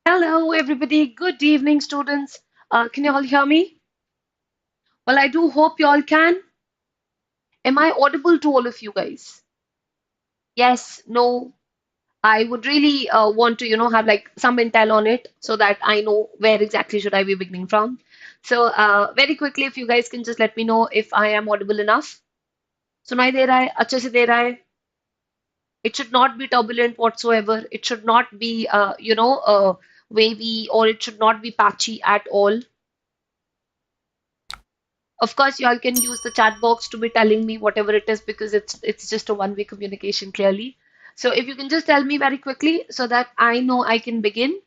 Hello, everybody. Good evening, students. Can you all hear me? Well, I do hope you all can. Am I audible to all of you guys? Yes, no. I would really want to, have like some intel on it so that I know where exactly should I be beginning from. So, very quickly, if you guys can just let me know if I am audible enough. सुनाई दे रहा है अच्छे से दे रहा है It should not be turbulent whatsoever. It should not be, wavy, or it should not be patchy at all. Of course, y'all can use the chat box to be telling me whatever it is because it's just a one-way communication clearly. So if you can just tell me very quickly so that I know I can begin.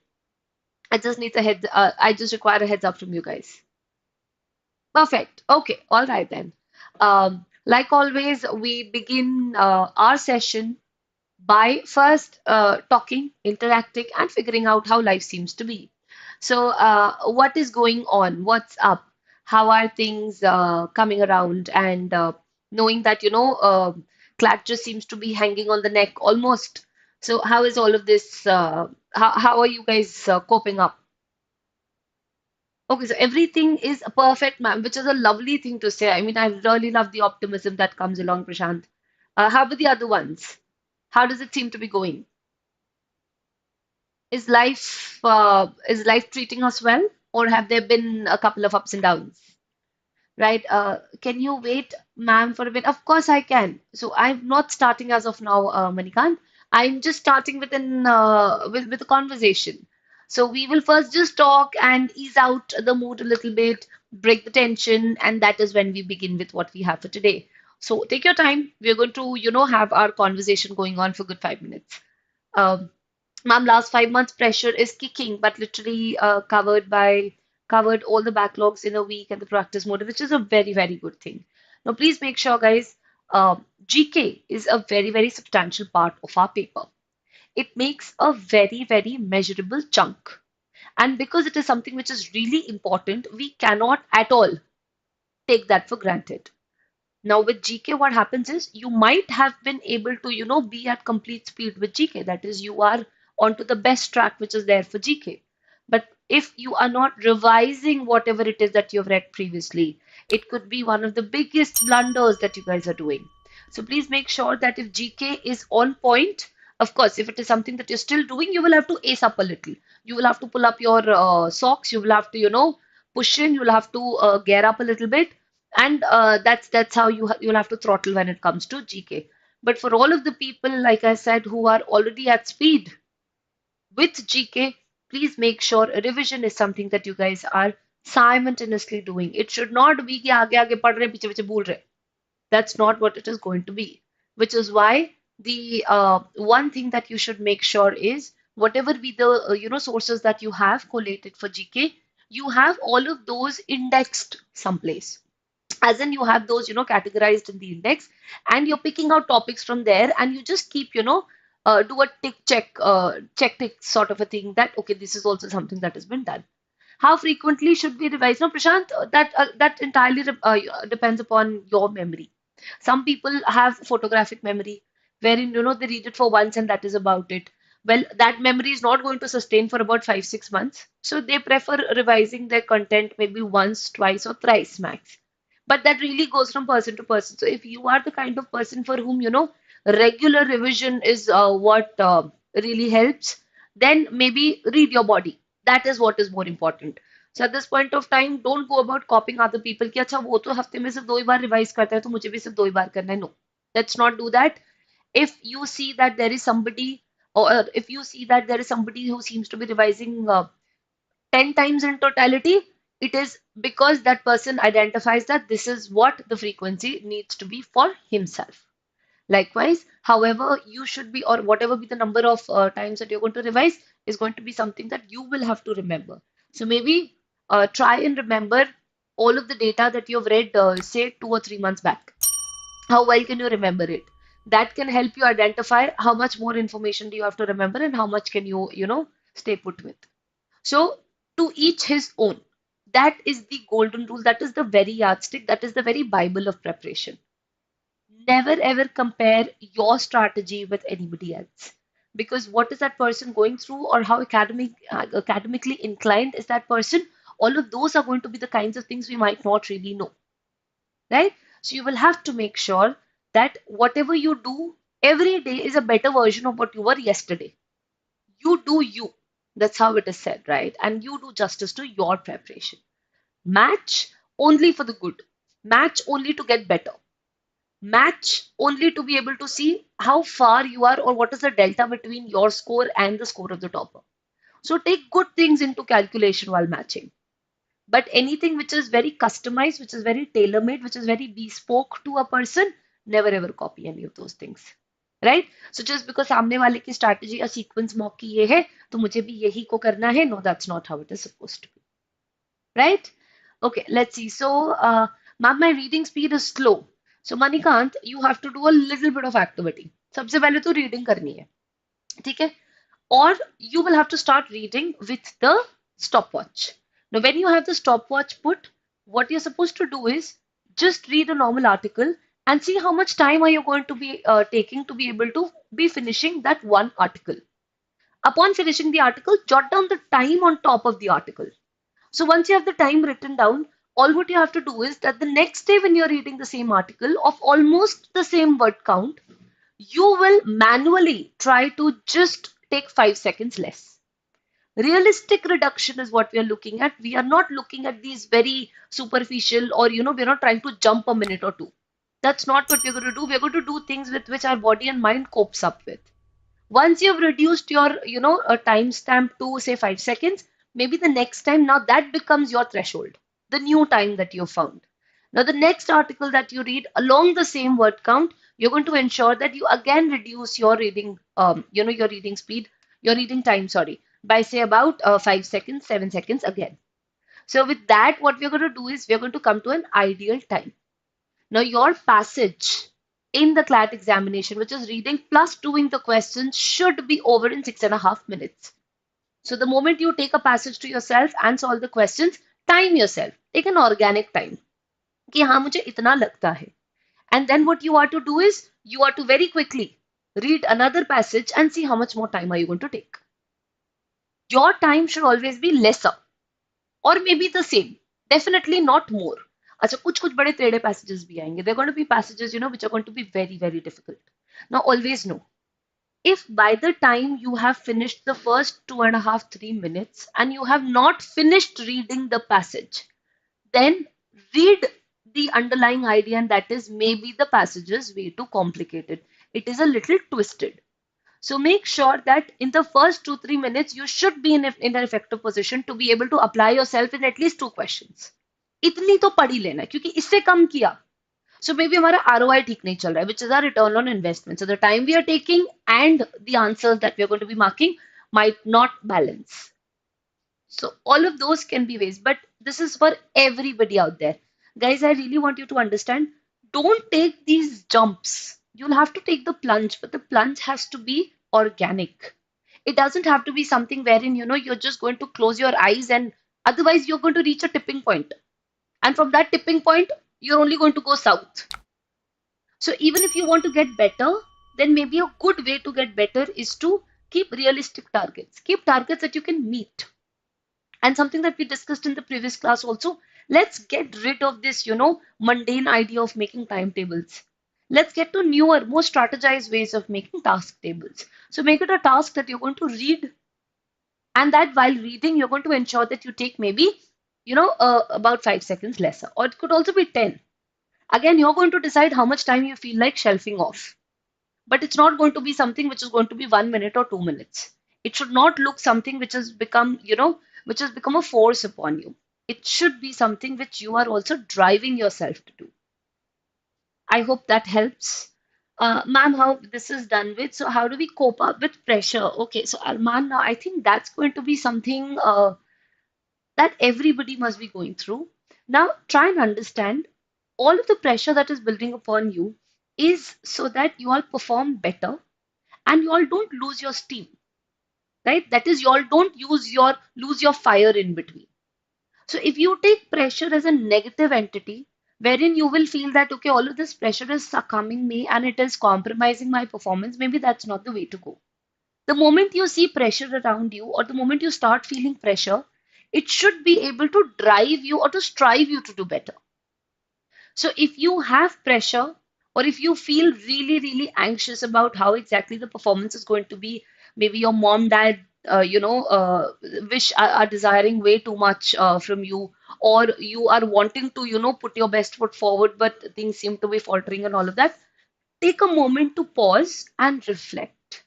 I just require a heads up from you guys. Perfect. Okay. All right then. Like always, we begin our session by first talking, interacting, and figuring out how life seems to be. So, what is going on? What's up? How are things coming around? And knowing that, CLAT just seems to be hanging on the neck almost. So, how is all of this? How are you guys coping up? Okay, so everything is perfect, ma'am, which is a lovely thing to say. I mean, I really love the optimism that comes along, Prashant. How about the other ones? How does it seem to be going? Is life treating us well, or have there been a couple of ups and downs? Right? Can you wait, ma'am, for a bit? Of course I can. So I'm not starting as of now, Manikant. I'm just starting with a conversation. So we will first just talk and ease out the mood a little bit, break the tension, and that is when we begin with what we have for today. So take your time. We're going to, have our conversation going on for good 5 minutes. Um, Ma'am, last 5 months pressure is kicking, but literally covered all the backlogs in a week and the practice mode, which is a very, very good thing. Now, please make sure, guys, GK is a very, very substantial part of our paper. It makes a very, very measurable chunk. And because it is something which is really important, we cannot at all take that for granted. Now, with GK, what happens is you might have been able to, be at complete speed with GK. That is, you are onto the best track which is there for GK. But if you are not revising whatever it is that you've read previously, it could be one of the biggest blunders that you guys are doing. So please make sure that if GK is on point, of course, if it is something that you're still doing, you will have to ace up a little. You will have to pull up your socks. You will have to, push in. You'll have to gear up a little bit, and that's how you'll have to throttle when it comes to GK. But for all of the people, like I said, who are already at speed with GK, please make sure revision is something that you guys are simultaneously doing. It should not be कि आगे आगे पढ़ रहे हैं, पीछे पीछे भूल रहे. That's not what it is going to be. Which is why the one thing that you should make sure is whatever be the sources that you have collated for GK, you have all of those indexed someplace, as in you have those categorized in the index, and you're picking out topics from there, and you just keep do a check tick sort of a thing that okay, this is also something that has been done. How frequently should we revise? No, Prashant, that entirely depends upon your memory. Some people have photographic memory, wherein they read it for once and that is about it. Well, that memory is not going to sustain for about 5 6 months, so they prefer revising their content maybe once, twice, or thrice max. But that really goes from person to person. So if you are the kind of person for whom regular revision is what really helps, then maybe read your body. That is what is more important. So at this point of time, don't go about copying other people कि अच्छा वो तो हफ्ते में सिर्फ 2 ही बार revise करता है तो मुझे भी सिर्फ 2 ही बार करना है. No, let's not do that. If you see that there is somebody, or if you see that there is somebody who seems to be revising 10 times in totality, it is because that person identifies that this is what the frequency needs to be for himself. Likewise, however, you should be, or whatever be the number of times that you're going to revise, is going to be something that you will have to remember. So maybe try and remember all of the data that you've read, say 2 or 3 months back. How well can you remember it? That can help you identify how much more information do you have to remember and how much can you stay put with. So, to each his own. That is the golden rule. That is the very yardstick. That is the very Bible of preparation. Never ever compare your strategy with anybody else. because what is that person going through, or how academically inclined is that person. All of those are going to be the kinds of things we might not really know, right? So you will have to make sure that whatever you do every day is a better version of what you were yesterday. You do you. That's how it is said, right? And you do justice to your preparation. Match only for the good. Match only to get better. Match only to be able to see how far you are, or what is the delta between your score and the score of the topper. So take good things into calculation while matching. But anything which is very customized, which is very tailor-made, which is very bespoke to a person, never ever copy any of those things. Right? So just because सामने वाले की strategy a sequence mock की ये है, तो मुझे भी यही को करना है. No, that's not how it is supposed to be. Right? Okay, let's see. So, ma'am, my reading speed is slow. So, Manikant, you have to do a little bit of activity. सबसे पहले तो reading करनी है, ठीक है? Or you will have to start reading with the stopwatch. Now, when you have the stopwatch put, what you're supposed to do is just read a normal article and see how much time are you going to be taking to be able to be finishing that one article. Upon finishing the article, jot down the time on top of the article. So once you have the time written down, all what you have to do is that the next day when you're reading the same article of almost the same word count, you will manually try to just take 5 seconds less. Realistic reduction is what we are looking at. We are not looking at these very superficial, or we're not trying to jump a minute or two. That's not what we're going to do. We're going to do things with which our body and mind copes up with. Once you've reduced your, a timestamp to say 5 seconds, maybe the next time, now that becomes your threshold, the new time that you found. Now, the next article that you read along the same word count, you're going to ensure that you again reduce your reading, your reading speed, your reading time, sorry, by say about 5 seconds, 7 seconds again. So with that, what we're going to do is we're going to come to an ideal time. Now, your passage in the CLAT examination, which is reading plus doing the questions, should be over in 6.5 minutes. So the moment you take a passage to yourself and solve the questions, time yourself. Take an organic time. कि हाँ मुझे इतना लगता है. And then what you are to do is you are to very quickly read another passage and see how much more time are you going to take. Your time should always be lesser or maybe the same. Definitely not more. अच्छा कुछ बड़े टेढ़े passages भी आएंगे. They're going to be passages, which are going to be very, very difficult. Now always know, if by the time you have finished the first 2.5, 3 minutes and you have not finished reading the passage, then read the underlying idea, and that is maybe the passage is way too complicated. It is a little twisted. So make sure that in the first 2-3 minutes, you should be in an effective position to be able to apply yourself in at least 2 questions. इतनी तो पढ़ ही लेना, क्योंकि इससे कम किया, so maybe हमारा ROI ठीक नहीं चल रहा है, which is our return on investment. So the time we are taking and the answers that we are going to be marking might not balance. So all of those can be ways, but this is for everybody out there. Guys, I really want you to understand, don't take these jumps. You'll have to take the plunge, but the plunge has to be organic. It doesn't have to be something wherein, you're just going to close your eyes, and otherwise you're going to reach a tipping point. And from that tipping point, you're only going to go south. So even if you want to get better, then maybe a good way to get better is to keep realistic targets. Keep targets that you can meet. And something that we discussed in the previous class also, let's get rid of this, mundane idea of making timetables. Let's get to newer, more strategized ways of making task tables. So make it a task that you're going to read, and that while reading, you're going to ensure that you take maybe, about 5 seconds lesser, or it could also be 10. Again, you're going to decide how much time you feel like shelving off. But it's not going to be something which is going to be 1 minute or 2 minutes. It should not look something which has become, which has become a force upon you. It should be something which you are also driving yourself to do. I hope that helps. Ma'am, how this is done with? So how do we cope up with pressure? Okay, so Arman, now I think that's going to be something that everybody must be going through. Now try and understand, all of the pressure that is building upon you is so that you all perform better and you all don't lose your steam, right? That is, you all don't lose your fire in between. So if you take pressure as a negative entity, wherein you will feel that, okay, all of this pressure is succumbing me and it is compromising my performance, maybe that's not the way to go. The moment you see pressure around you, or the moment you start feeling pressure, it should be able to drive you or to strive you to do better. So if you have pressure, or if you feel really, really anxious about how exactly the performance is going to be, maybe your mom, dad, wish are desiring way too much from you, or you are wanting to, put your best foot forward, but things seem to be faltering and all of that. Take a moment to pause and reflect.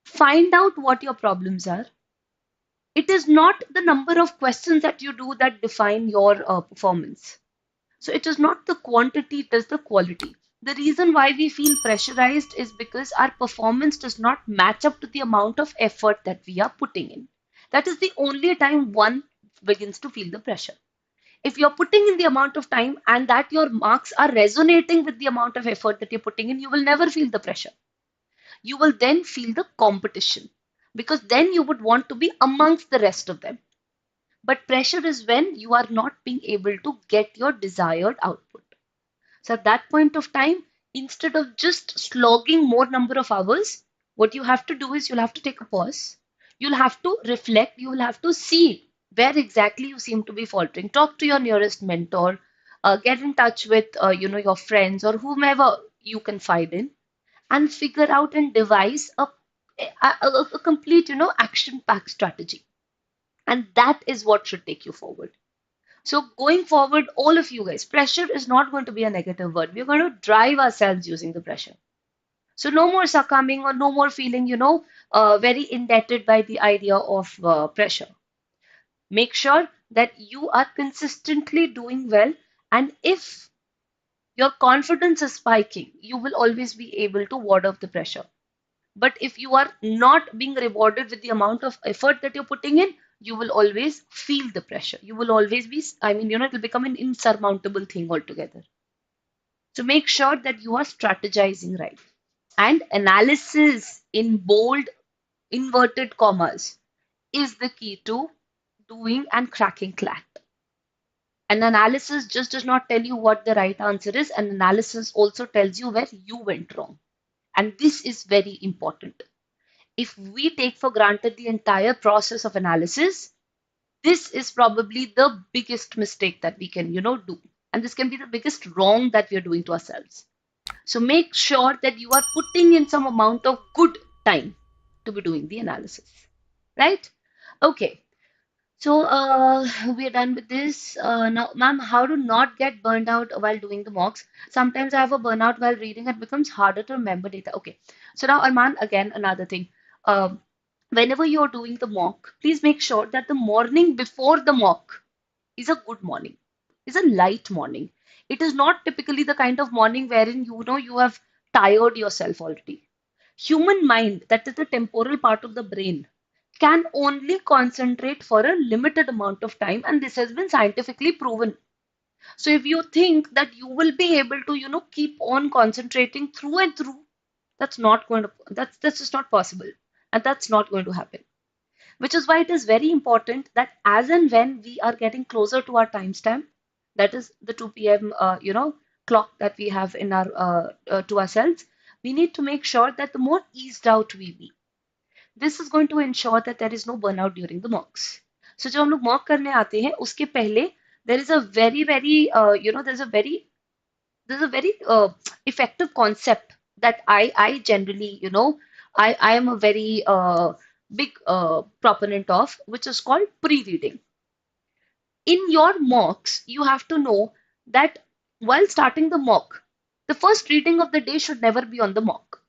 Find out what your problems are. It is not the number of questions that you do that define your performance. So it is not the quantity, it is the quality. The reason why we feel pressurized is because our performance does not match up to the amount of effort that we are putting in. That is the only time one begins to feel the pressure. If you're putting in the amount of time and that your marks are resonating with the amount of effort that you're putting in, you will never feel the pressure. You will then feel the competition, because then you would want to be amongst the rest of them. But pressure is when you are not being able to get your desired output. So at that point of time, instead of just slogging more number of hours, what you have to do is you'll have to take a pause. You'll have to reflect. You will have to see where exactly you seem to be faltering. Talk to your nearest mentor. Get in touch with your friends or whomever you confide in, and figure out and devise a complete action-packed strategy. And that is what should take you forward. So going forward, all of you guys, pressure is not going to be a negative word. We're going to drive ourselves using the pressure. So no more succumbing or no more feeling, very indebted by the idea of pressure. Make sure that you are consistently doing well. And if your confidence is spiking, you will always be able to ward off the pressure. But if you are not being rewarded with the amount of effort that you're putting in, you will always feel the pressure. You will always be, it will become an insurmountable thing altogether. So make sure that you are strategizing right. And analysis in bold, inverted commas is the key to doing and cracking CLAT. An analysis just does not tell you what the right answer is. An analysis also tells you where you went wrong. And this is very important. If we take for granted the entire process of analysis, this is probably the biggest mistake that we can, do. And this can be the biggest wrong that we are doing to ourselves. So make sure that you are putting in some amount of good time to be doing the analysis, right? Okay. So we are done with this. Now, ma'am, how to not get burned out while doing the mocks? Sometimes I have a burnout while reading. It becomes harder to remember data. Okay. So now, Arman, again, another thing. Um, Whenever you're doing the mock, please make sure that the morning before the mock is a good morning, is a light morning. It is not typically the kind of morning wherein you have tired yourself already. Human mind, that is the temporal part of the brain, can only concentrate for a limited amount of time, and this has been scientifically proven. So if you think that you will be able to, keep on concentrating through and through, that's just not possible. And that's not going to happen. Which is why it is very important that as and when we are getting closer to our timestamp, that is the 2 p.m. Clock that we have in our to ourselves, we need to make sure that the more eased out we be. This is going to ensure that there is no burnout during the mocks. So जब हम लोग mock करने आते हैं उसके पहले there is a very very there's a very effective concept that I generally I am a very big proponent of, which is called pre-reading. In your mocks, you have to know that while starting the mock, the first reading of the day should never be on the mock.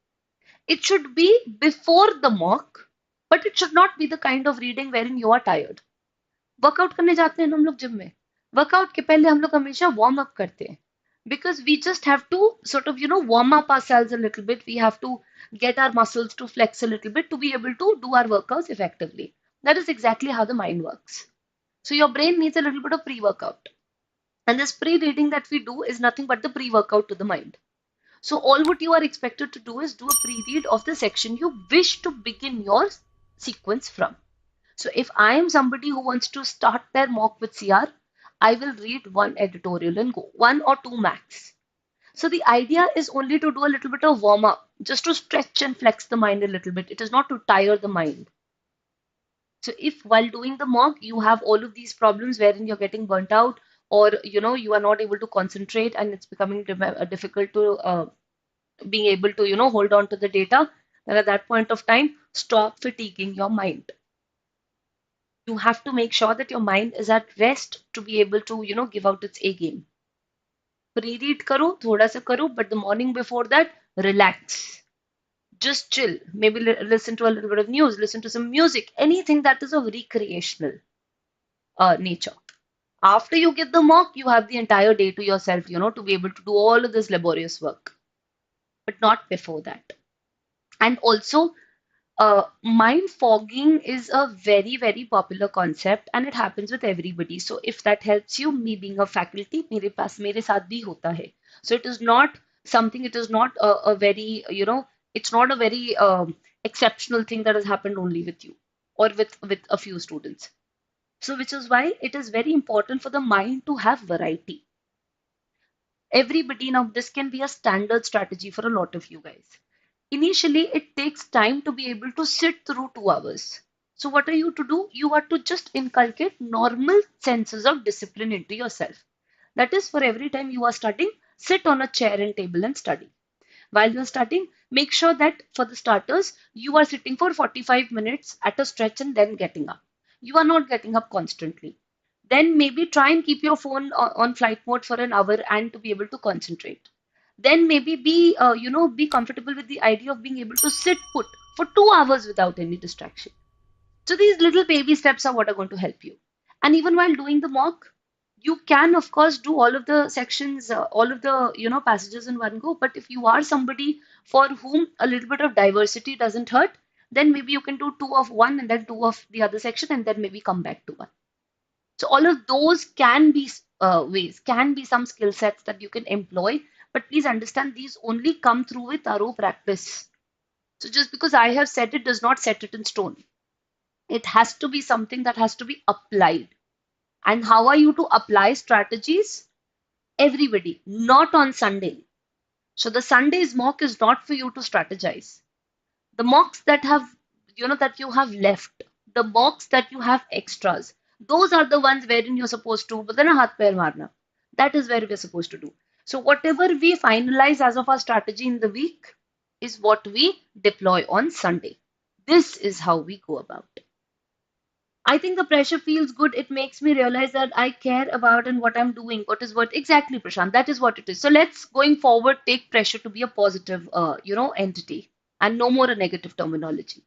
It should be before the mock, but it should not be the kind of reading wherein you are tired. Workout करने जाते हैं ना हम लोग gym में, workout के पहले हम लोग हमेशा वार्म अप करते हैं, because we just have to sort of warm up ourselves a little bit. We have to get our muscles to flex a little bit to be able to do our workouts effectively. That is exactly how the mind works. So your brain needs a little bit of pre-workout, and this pre-reading that we do is nothing but the pre-workout to the mind. So all what you are expected to do is do a pre-read of the section you wish to begin your sequence from. So if I am somebody who wants to start their mock with CR, I will read one editorial and go, one or two max. So the idea is only to do a little bit of warm up, just to stretch and flex the mind a little bit. It is not to tire the mind. So if while doing the mock, you have all of these problems wherein you're getting burnt out, or you are not able to concentrate and it's becoming difficult to being able to hold on to the data, then at that point of time, stop fatiguing your mind. You have to make sure that your mind is at rest to be able to give out its A game. Pre-read करो, थोड़ा सा करो, but the morning before that, relax. Just chill. Maybe listen to a little bit of news, listen to some music, anything that is of recreational nature. After you get the mock, you have the entire day to yourself, to be able to do all of this laborious work, but not before that. And also, mind fogging is a very, very popular concept and it happens with everybody. So if that helps you, me being a faculty, मेरे साथ भी होता है. So it is not something, it is not a very, it's not a very exceptional thing that has happened only with you or with a few students. So which is why it is very important for the mind to have variety. Everybody, now this can be a standard strategy for a lot of you guys. Initially, it takes time to be able to sit through 2 hours. So what are you to do? You are to just inculcate normal senses of discipline into yourself. That is, for every time you are studying, sit on a chair and table and study. While you're studying, make sure that for the starters, you are sitting for 45 minutes at a stretch and then getting up. You are not getting up constantly. Then maybe try and keep your phone on flight mode for an hour and to be able to concentrate. Then maybe be comfortable with the idea of being able to sit put for 2 hours without any distraction. So these little baby steps are what are going to help you. And even while doing the mock, you can of course do all of the sections, all of the passages in one go. But if you are somebody for whom a little bit of diversity doesn't hurt, then maybe you can do two of one and then two of the other section and then maybe come back to one. So all of those can be ways, can be some skill sets that you can employ. But please understand these only come through with thorough practice. So just because I have said it does not set it in stone. It has to be something that has to be applied. And how are you to apply strategies? Everybody, not on Sunday. So the Sunday's mock is not for you to strategize. The mocks that that you have left, the mocks that you have extras, those are the ones wherein you're supposed to, but then a hath pair marna. That is where we're supposed to do. So whatever we finalize as of our strategy in the week is what we deploy on Sunday. This is how we go about it. I think the pressure feels good. It makes me realize that I care about and what I'm doing. What is what exactly, Prashant? That is what it is. So let's going forward take pressure to be a positive, entity and no more a negative terminology.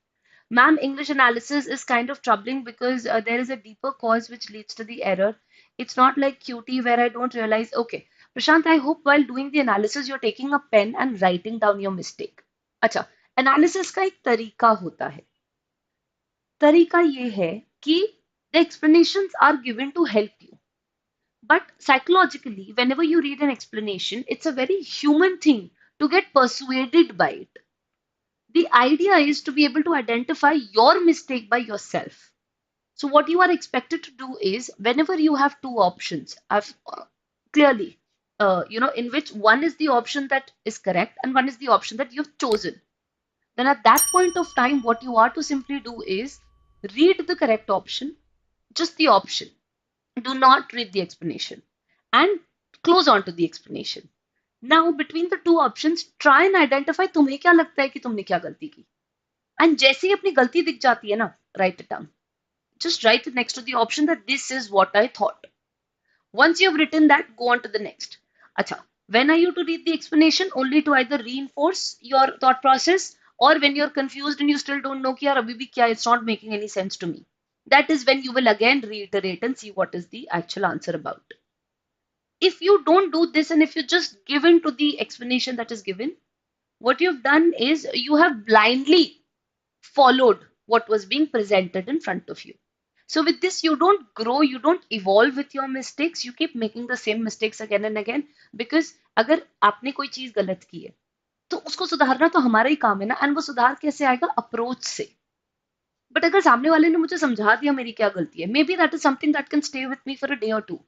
Ma'am, English analysis is kind of troubling because there is a deeper cause which leads to the error. It's not like QT where I don't realize. Okay, Prashant, I hope while doing the analysis you're taking a pen and writing down your mistake. अच्छा, analysis का एक तरीका होता है. तरीका ये है कि the explanations are given to help you. But psychologically, whenever you read an explanation, it's a very human thing to get persuaded by it. The idea is to be able to identify your mistake by yourself. So what you are expected to do is whenever you have two options, clearly, in which one is the option that is correct and one is the option that you've chosen. Then at that point of time, what you are to simply do is read the correct option, just the option. Do not read the explanation and close on to the explanation. Now, between the two options, try and identify तुम्हें क्या लगता है कि तुमने क्या गलती की. And जैसे ही अपनी गलती दिख जाती है ना, write it down. Just write it next to the option that this is what I thought. Once you have written that, go on to the next. Acha, when are you to read the explanation? Only to either reinforce your thought process or when you're confused and you still don't know कि यार अभी भी क्या, it's not making any sense to me. That is when you will again reiterate and see what is the actual answer about. If you don't do this and if you just give in to the explanation that is given, what you've done is you have blindly followed what was being presented in front of you. So with this, you don't grow, you don't evolve with your mistakes, you keep making the same mistakes again and again because अगर आपने कोई चीज गलत की है तो उसको सुधारना तो हमारा ही काम है ना. एंड वो सुधार कैसे आएगा? अप्रोच से. बट अगर सामने वाले ने मुझे समझा दिया मेरी क्या गलती है, may be that is something that can stay with me for a day और to.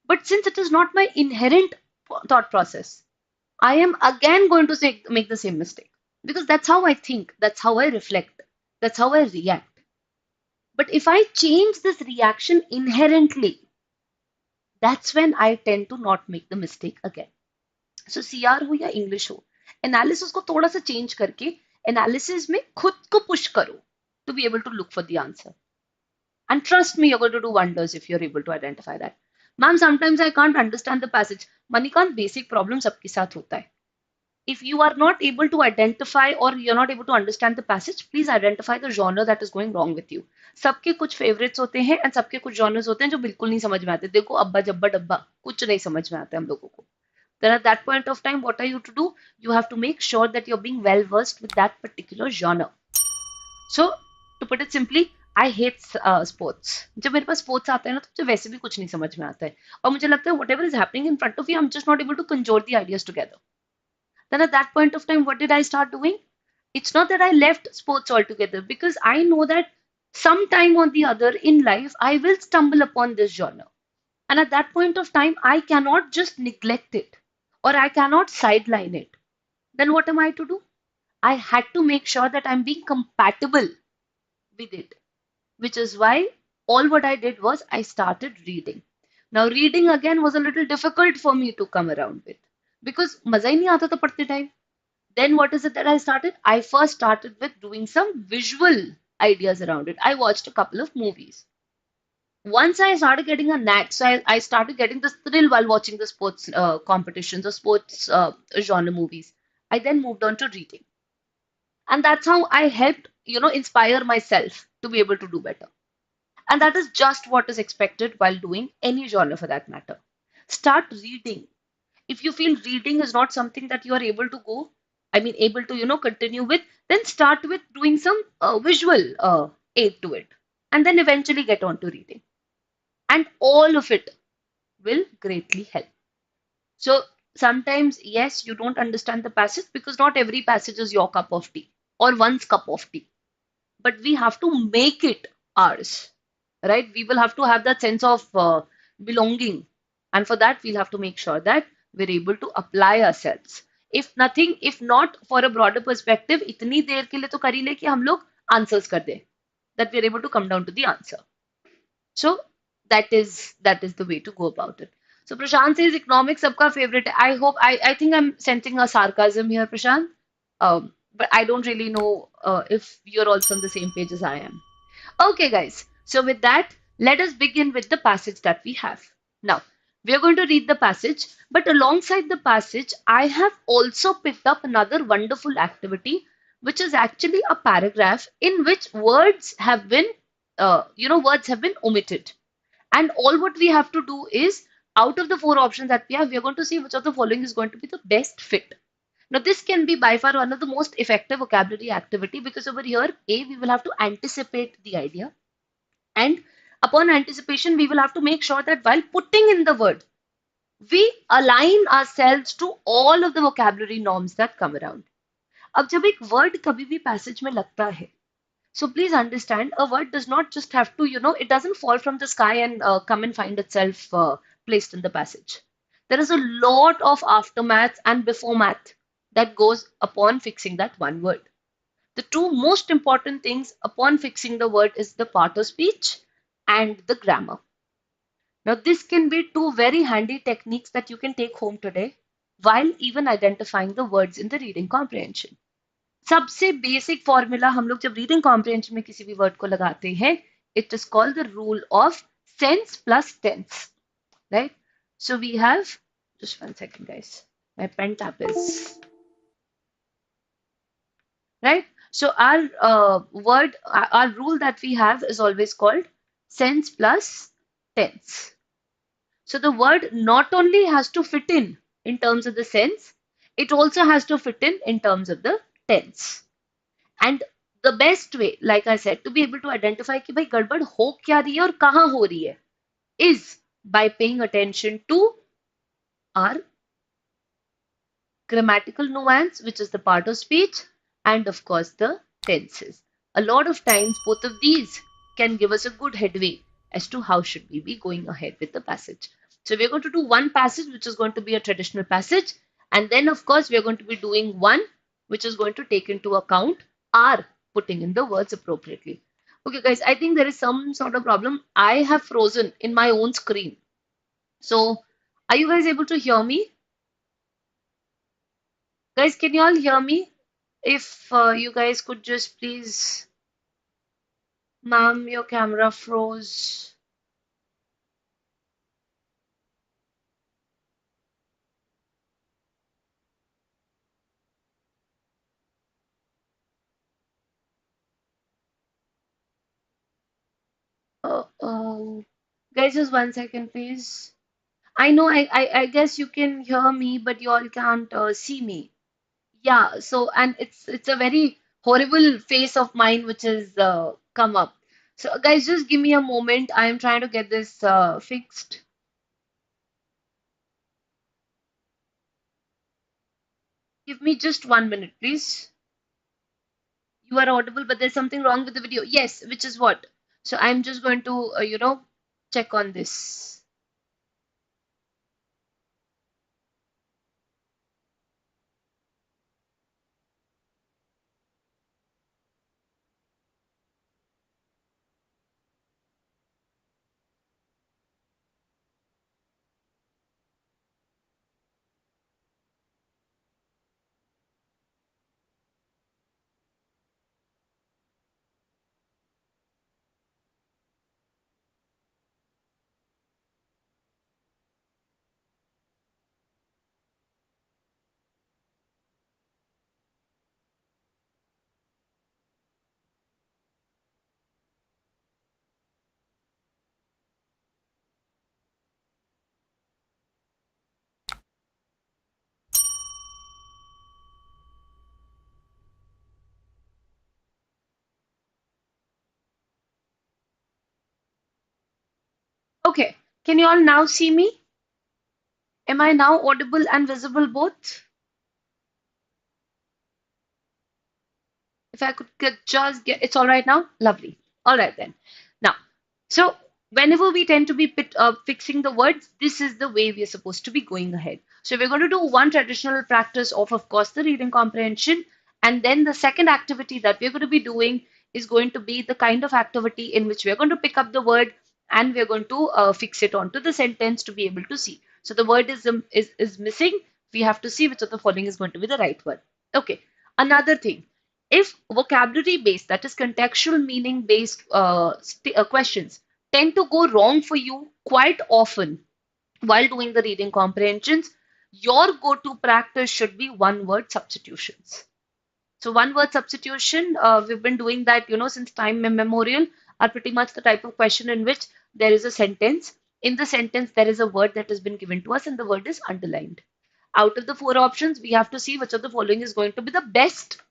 But since it is not my inherent thought process, I am again going to say make the same mistake because that's how I think, that's how I reflect, that's how I react. But if I change this reaction inherently, that's when I tend to not make the mistake again. So CR हो या English हो, analysis को थोड़ा सा change करके analysis में खुद को पुश करो to be able to look for the answer. And trust me, you're going to do wonders if you're able to identify that. Ma'am, sometimes I can't understand the passage. Manikant, basic problem सबके साथ होता है. If you are not able to identify or you're not able to understand the passage, please identify the genre that is going wrong with you. सबके कुछ favorites होते हैं and सबके कुछ genres होते हैं जो बिल्कुल नहीं समझ में आते. देखो अब्बा जब्बा डब्बा कुछ नहीं समझ में आता है हम लोगों को. Then at that point of time, what are you to do? You have to make sure that you're being well versed with that particular genre. So, to put it simply, I hate sports. जब मेरे पास sports आते हैं ना तो मुझे वैसे भी कुछ नहीं समझ में आता है और मुझे लगता है whatever is happening in front of you, I'm just not able to conjure the ideas together. Then at that point of time, what did I start doing? It's not that I left sports altogether because I know that sometime or the other in life, I will stumble upon this genre. And at that point of time, I cannot just neglect it or I cannot sideline it. Then what am I to do? I had to make sure that I'm being compatible with it, which is why all what I did was I started reading. Now, reading again was a little difficult for me to come around with because मजा ही नहीं आता था पढ़ते time. Then what is it that I started? I first started with doing some visual ideas around it. I watched a couple of movies. Once I started getting a knack, so I started getting this thrill while watching the sports competitions or sports genre movies. I then moved on to reading. And that's how I helped, inspire myself to be able to do better. And that is just what is expected while doing any genre for that matter. Start reading. If you feel reading is not something that you are able to able to, continue with, then start with doing some visual aid to it. And then eventually get on to reading. And all of it will greatly help. So sometimes, yes, you don't understand the passage because not every passage is your cup of tea or one's cup of tea. But we have to make it ours, right? We will have to have that sense of belonging. And for that, we'll have to make sure that we're able to apply ourselves. If nothing, if not for a broader perspective, इतनी देर के लिए तो कर ही ले कि हम लोग answers कर दें, that we're able to come down to the answer. So that is the way to go about it. So Prashant says economics सबका favorite. I think I'm sensing a sarcasm here, Prashant. But I don't really know if you're also on the same page as I am. Okay, guys. So with that, let us begin with the passage that we have. Now, we are going to read the passage, but alongside the passage, I have also picked up another wonderful activity, which is actually a paragraph in which words have been, words have been omitted. And all what we have to do is, out of the 4 options that we have, we are going to see which of the following is going to be the best fit. Now, this can be by far one of the most effective vocabulary activity because over here, we will have to anticipate the idea. And upon anticipation, we will have to make sure that while putting in the word, we align ourselves to all of the vocabulary norms that come around. अब जब एक word कभी भी passage में लगता है, so please understand, a word does not just have to, it doesn't fall from the sky and come and find itself placed in the passage. There is a lot of aftermath and before math that goes upon fixing that one word. The 2 most important things upon fixing the word is the part of speech and the grammar. Now, this can be 2 very handy techniques that you can take home today while even identifying the words in the reading comprehension. सबसे basic formula हम लोग जब reading comprehension में किसी भी word को लगाते हैं, it is called the rule of sense plus tense, right? So we have just one second, guys, my pen tap is right. So our rule that we have is always called sense plus tense. So the word not only has to fit in terms of the sense, it also has to fit in terms of the tense. And the best way, like I said, to be able to identify कि भाई गड़बड़ हो क्या रही है और कहाँ हो रही है, is by paying attention to our grammatical nuance, which is the part of speech, and of course the tenses. A lot of times both of these can give us a good headway as to how should we be going ahead with the passage. So we're going to do one passage which is going to be a traditional passage, And then, of course, we are going to be doing one, which is going to take into account our putting in the words appropriately. Okay, guys, I think there is some sort of problem. I have frozen in my own screen. So, are you guys able to hear me? Guys, can you all hear me? If you guys could just please, ma'am, your camera froze. Oh, guys, just 1 second, please. I know I guess you can hear me, but you all can't see me. Yeah, so and it's a very horrible face of mine which has come up. So guys, just give me a moment. I am trying to get this fixed. Give me just 1 minute, please. You are audible, but there's something wrong with the video. Yes, which is what? So I'm just going to check on this. Okay, can you all now see me? Am I now audible and visible both? If I could just get, it's all right now? Lovely. All right then. Now, so whenever we tend to be fixing the words, this is the way we are supposed to be going ahead. So we're going to do one traditional practice of course, the reading comprehension. And then the second activity that we're going to be doing is going to be the kind of activity in which we're going to pick up the word and we're going to fix it onto the sentence to be able to see. So the word is missing. We have to see which of the following is going to be the right word. Okay. Another thing, if vocabulary based, that is contextual meaning based questions tend to go wrong for you quite often while doing the reading comprehensions, your go-to practice should be one word substitutions. So one word substitution, we've been doing that, since time immemorial, are pretty much the type of question in which there is a sentence. In the sentence, there is a word that has been given to us, and the word is underlined. Out of the four options, we have to see which of the following is going to be the best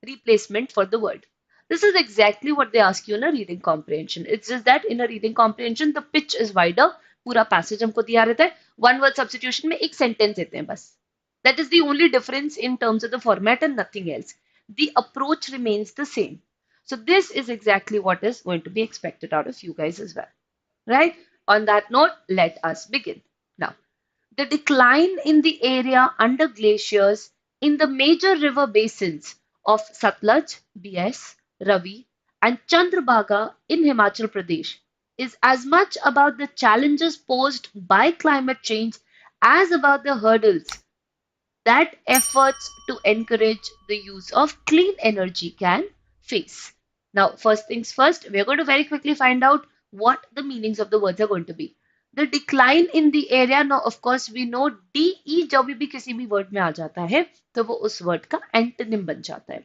replacement for the word. This is exactly what they ask you in a reading comprehension. It's just that in a reading comprehension, the pitch is wider. पूरा passage हमको दिया रहता है. One word substitution में एक sentence देते हैं बस. That is the only difference in terms of the format and nothing else. The approach remains the same. So this is exactly what is going to be expected out of you guys as well. Right? On that note, let us begin. Now, the decline in the area under glaciers in the major river basins of Satluj, BS, Ravi, and Chandrabhaga in Himachal Pradesh is as much about the challenges posed by climate change as about the hurdles that efforts to encourage the use of clean energy can face. Now, first things first, we're going to very quickly find out what the meanings of the words are going to be. The decline in the area, now of course we know DE जब भी किसी भी word में आ जाता है तो वो उस word का antonym बन जाता है.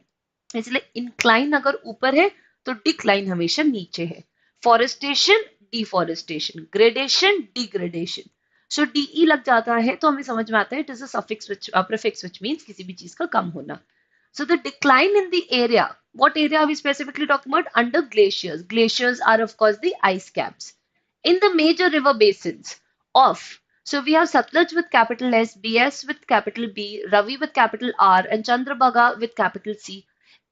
इसलिए incline अगर ऊपर है तो decline हमेशा नीचे है. Forestation, deforestation, gradation, degradation. सो डीई लग जाता है तो हमें समझ में आता है it is a suffix which prefix which means किसी भी चीज का कम होना. So the decline in the area, what area are we specifically talking about? Under glaciers. Glaciers are of course the ice caps. In the major river basins of, so we have Satluj with capital S, BS with capital B, Ravi with capital R, and Chandrabhaga with capital C.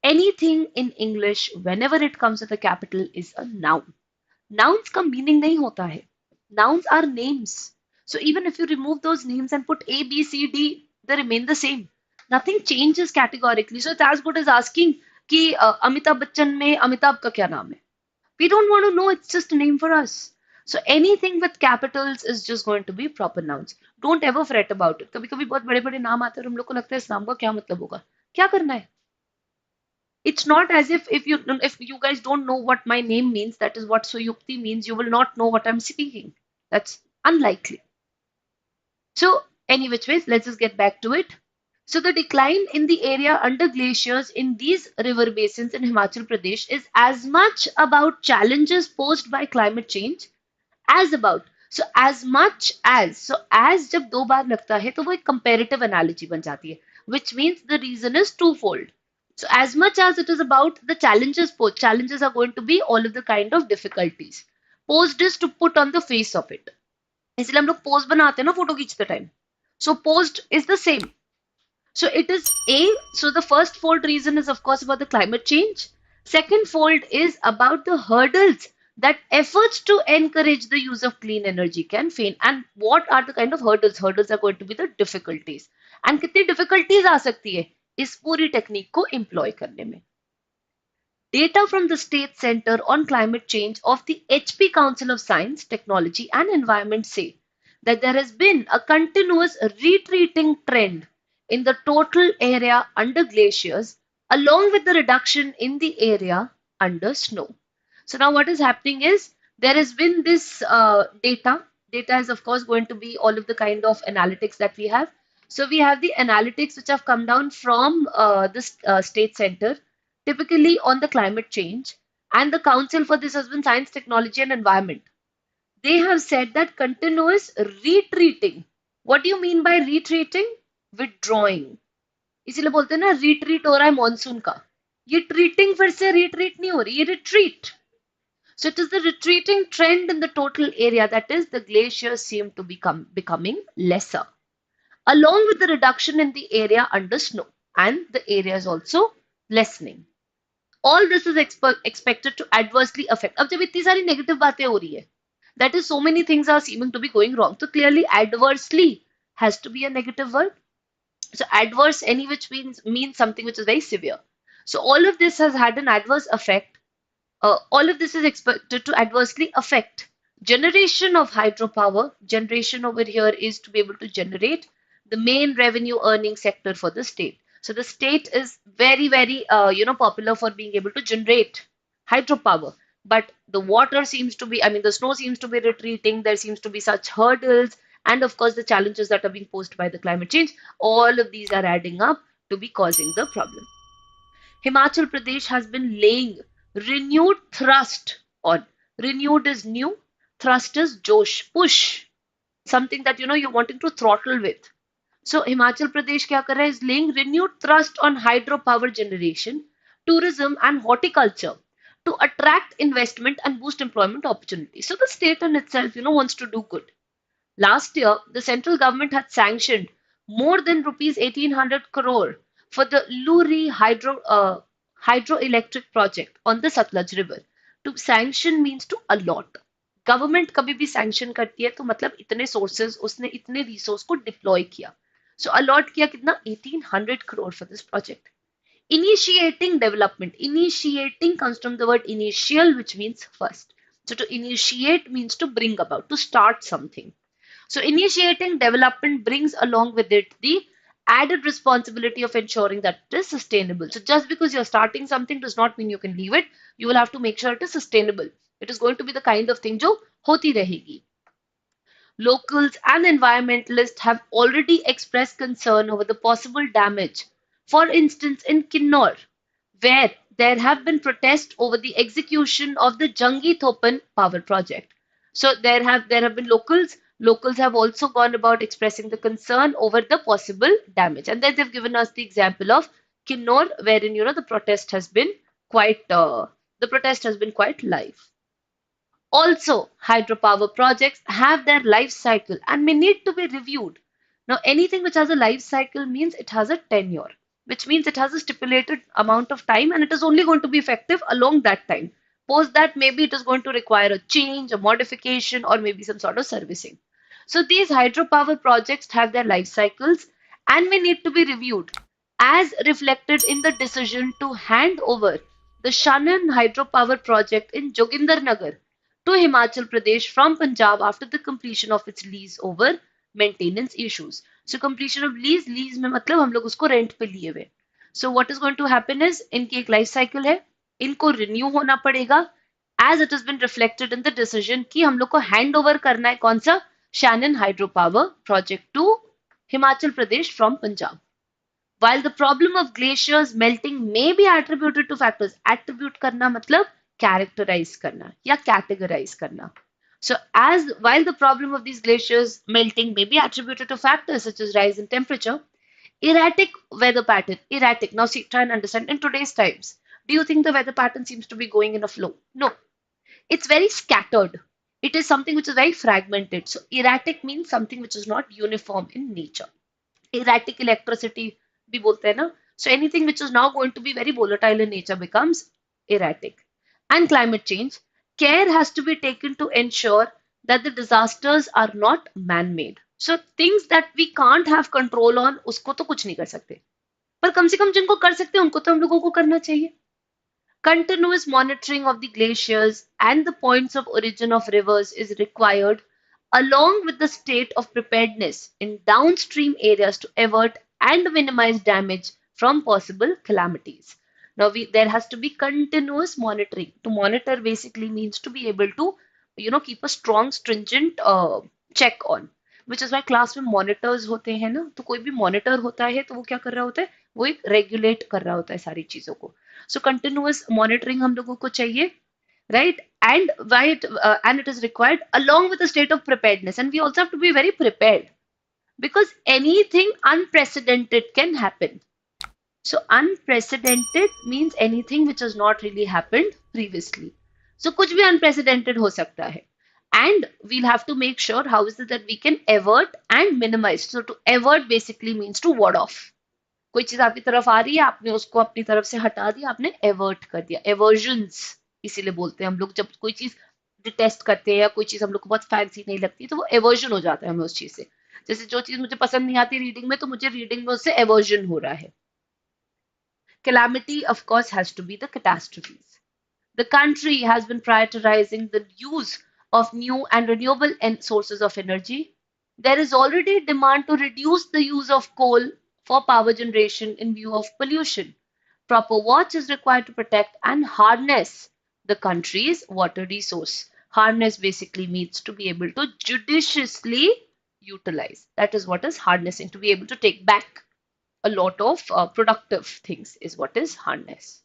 Anything in English, whenever it comes with a capital, is a noun. Nouns का meaning नहीं होता है. Nouns are names. So even if you remove those names and put A, B, C, D, They remain the same. Nothing changes categorically. So it's as good as asking कि अमिताभ बच्चन में अमिताभ का क्या नाम है? We don't want to know, it's just a name for us. So anything with capitals is just going to be proper nouns. Don't ever fret about it. कभी कभी बहुत बड़े बड़े नाम आते हैं और हम लोग को लगता है इस नाम का क्या मतलब होगा? क्या करना है? It's not as if you guys don't know what my name means, that is what Suyukti means, you will not know what I'm speaking. That's unlikely. So, any which ways, let's just get back to it. So, the decline in the area under glaciers in these river basins in Himachal Pradesh is as much about challenges posed by climate change as about. So, as much as. So, as जब दो बार लगता है तो वो एक comparative analogy बन जाती है, which means the reason is twofold. So, as much as it is about the challenges posed, challenges are going to be all of the kind of difficulties. Posed is to put on the face of it. इसलिए हम लोग pose बनाते हैं ना photo खींचते time. So posed is the same. So it is A. So the first fold reason is of course about the climate change. Second fold is about the hurdles that efforts to encourage the use of clean energy can face. And what are the kind of hurdles? Hurdles are going to be the difficulties. And कितनी difficulties आ सकती है इस पूरी technique को employ करने में. Data from the State Center on Climate Change of the HP Council of Science, Technology and Environment say that there has been a continuous retreating trend in the total area under glaciers along with the reduction in the area under snow. So now what is happening is there has been this data. Data is of course going to be all of the kind of analytics that we have. So we have the analytics which have come down from this State Center typically on the climate change, and the council for this has been science, technology and environment. They have said that continuous retreating. What do you mean by retreating? Withdrawing. इसीलिए बोलते हैं ना retreat हो रहा है monsoon का. ये treating फिर से retreat नहीं हो रही, ये retreat. So it is the retreating trend in the total area, that is the glaciers seem to becoming lesser, along with the reduction in the area under snow, and the area is also lessening. All this is expected to adversely affect. अब जब इतनी सारी negative बातें हो रही है, that is so many things are seeming to be going wrong. So clearly adversely has to be a negative word. So adverse any which means something which is very severe. So all of this has had an adverse effect. All of this is expected to adversely affect generation of hydropower. Generation over here is to be able to generate the main revenue earning sector for the state. So the state is very, very, popular for being able to generate hydropower. But the water seems to be, I mean, the snow seems to be retreating. There seems to be such hurdles. And of course, the challenges that are being posed by the climate change. All of these are adding up to be causing the problem. Himachal Pradesh has been laying renewed thrust on. Renewed is new. Thrust is josh, push. Something that, you're wanting to throttle with. So Himachal Pradesh kya kar raha hai, is laying renewed thrust on hydropower generation, tourism and horticulture to attract investment and boost employment opportunities. So the state in itself, wants to do good. Last year, the central government had sanctioned more than rupees 1800 crore for the Luri hydroelectric project on the Satluj River. To sanction means to allot. Government कभी भी sanction करती है तो मतलब इतने sources, उसने इतने resource को deploy किया. So allot किया कितना 1800 crore for this project. Initiating development. Initiating comes from the word initial, which means first. So to initiate means to bring about, to start something. So initiating development brings along with it the added responsibility of ensuring that it is sustainable. So just because you're starting something does not mean you can leave it. You will have to make sure it is sustainable. It is going to be the kind of thing जो होती रहेगी. Locals and environmentalists have already expressed concern over the possible damage. For instance, in Kinnor, where there have been protests over the execution of the Jangi Thopan power project. So there have been locals. Locals have also gone about expressing the concern over the possible damage, and then they've given us the example of Kinnor, wherein the protest has been quite live. Also, hydropower projects have their life cycle and may need to be reviewed. Now, anything which has a life cycle means it has a tenure, which means it has a stipulated amount of time and it is only going to be effective along that time. Post that, maybe it is going to require a change, a modification, or maybe some sort of servicing. So these hydropower projects have their life cycles and may need to be reviewed, as reflected in the decision to hand over the Shannon hydropower project in Jogindarnagar to Himachal Pradesh from Punjab after the completion of its lease over maintenance issues. So completion of lease में मतलब हम लोग उसको rent पे लिए हुए. So what is going to happen is इनकी एक लाइफ साइकिल है, इनको रिन्यू होना पड़ेगा as it has been reflected in the decision कि हम लोग को हैंड ओवर करना है कौन सा Shannon hydro power project to Himachal Pradesh from Punjab. While the problem of glaciers melting may be attributed to factors, attribute करना मतलब characterize करना या categorize करना. So as while the problem of these glaciers melting may be attributed to factors such as rise in temperature, erratic weather pattern, erratic. Now see, try and understand in today's times. Do you think the weather pattern seems to be going in a flow? No, it's very scattered. It is something which is very fragmented. So erratic means something which is not uniform in nature. Erratic electricity भी बोलते हैं ना. So anything which is now going to be very volatile in nature becomes erratic. And climate change, care has to be taken to ensure that the disasters are not man-made. So things that we can't have control on, उसको तो कुछ नहीं कर सकते. पर कम से कम जिनको कर सकते हैं उनको तो हम लोगों को करना चाहिए. Continuous monitoring of the glaciers and the points of origin of rivers is required, along with the state of preparedness in downstream areas to avert and minimize damage from possible calamities. Now, there has to be continuous monitoring. To monitor basically means to be able to, keep a strong, stringent check on. Which is why class में monitors होते हैं ना, तो कोई भी monitor होता है तो वो क्या कर रहा होता है, वो एक regulate कर रहा होता है सारी चीजों को. So continuous monitoring हम लोगों को चाहिए, right? And it is required along with a state of preparedness, and we also have to be very prepared because anything unprecedented can happen. So unprecedented means anything which has not really happened previously. So कुछ भी unprecedented हो सकता है. And we'll have to make sure how is it that we can avert and minimize. So to avert basically means to ward off. कोई चीज आपकी तरफ आ रही है, आपने उसको अपनी तरफ से हटा दिया, आपने एवर्ट कर दिया. एवर्जन्स इसीलिए बोलते हैं हम लोग, जब कोई चीज डिटेस्ट करते हैं या कोई चीज हम लोग को बहुत फैंसी नहीं लगती तो वो एवर्जन हो जाता है हमें उस चीज से. जैसे जो चीज मुझे पसंद नहीं आती रीडिंग में तो मुझे रीडिंग में उससे एवर्जन हो रहा है. Calamity, of course, has to be the catastrophes. The country has been prioritizing the use of new and renewable sources of energy. There is already demand to reduce the use of coal for power generation in view of pollution. Proper watch is required to protect and harness the country's water resource. Harness basically means to be able to judiciously utilize. That is what is harnessing, to be able to take back a lot of productive things is what is harness.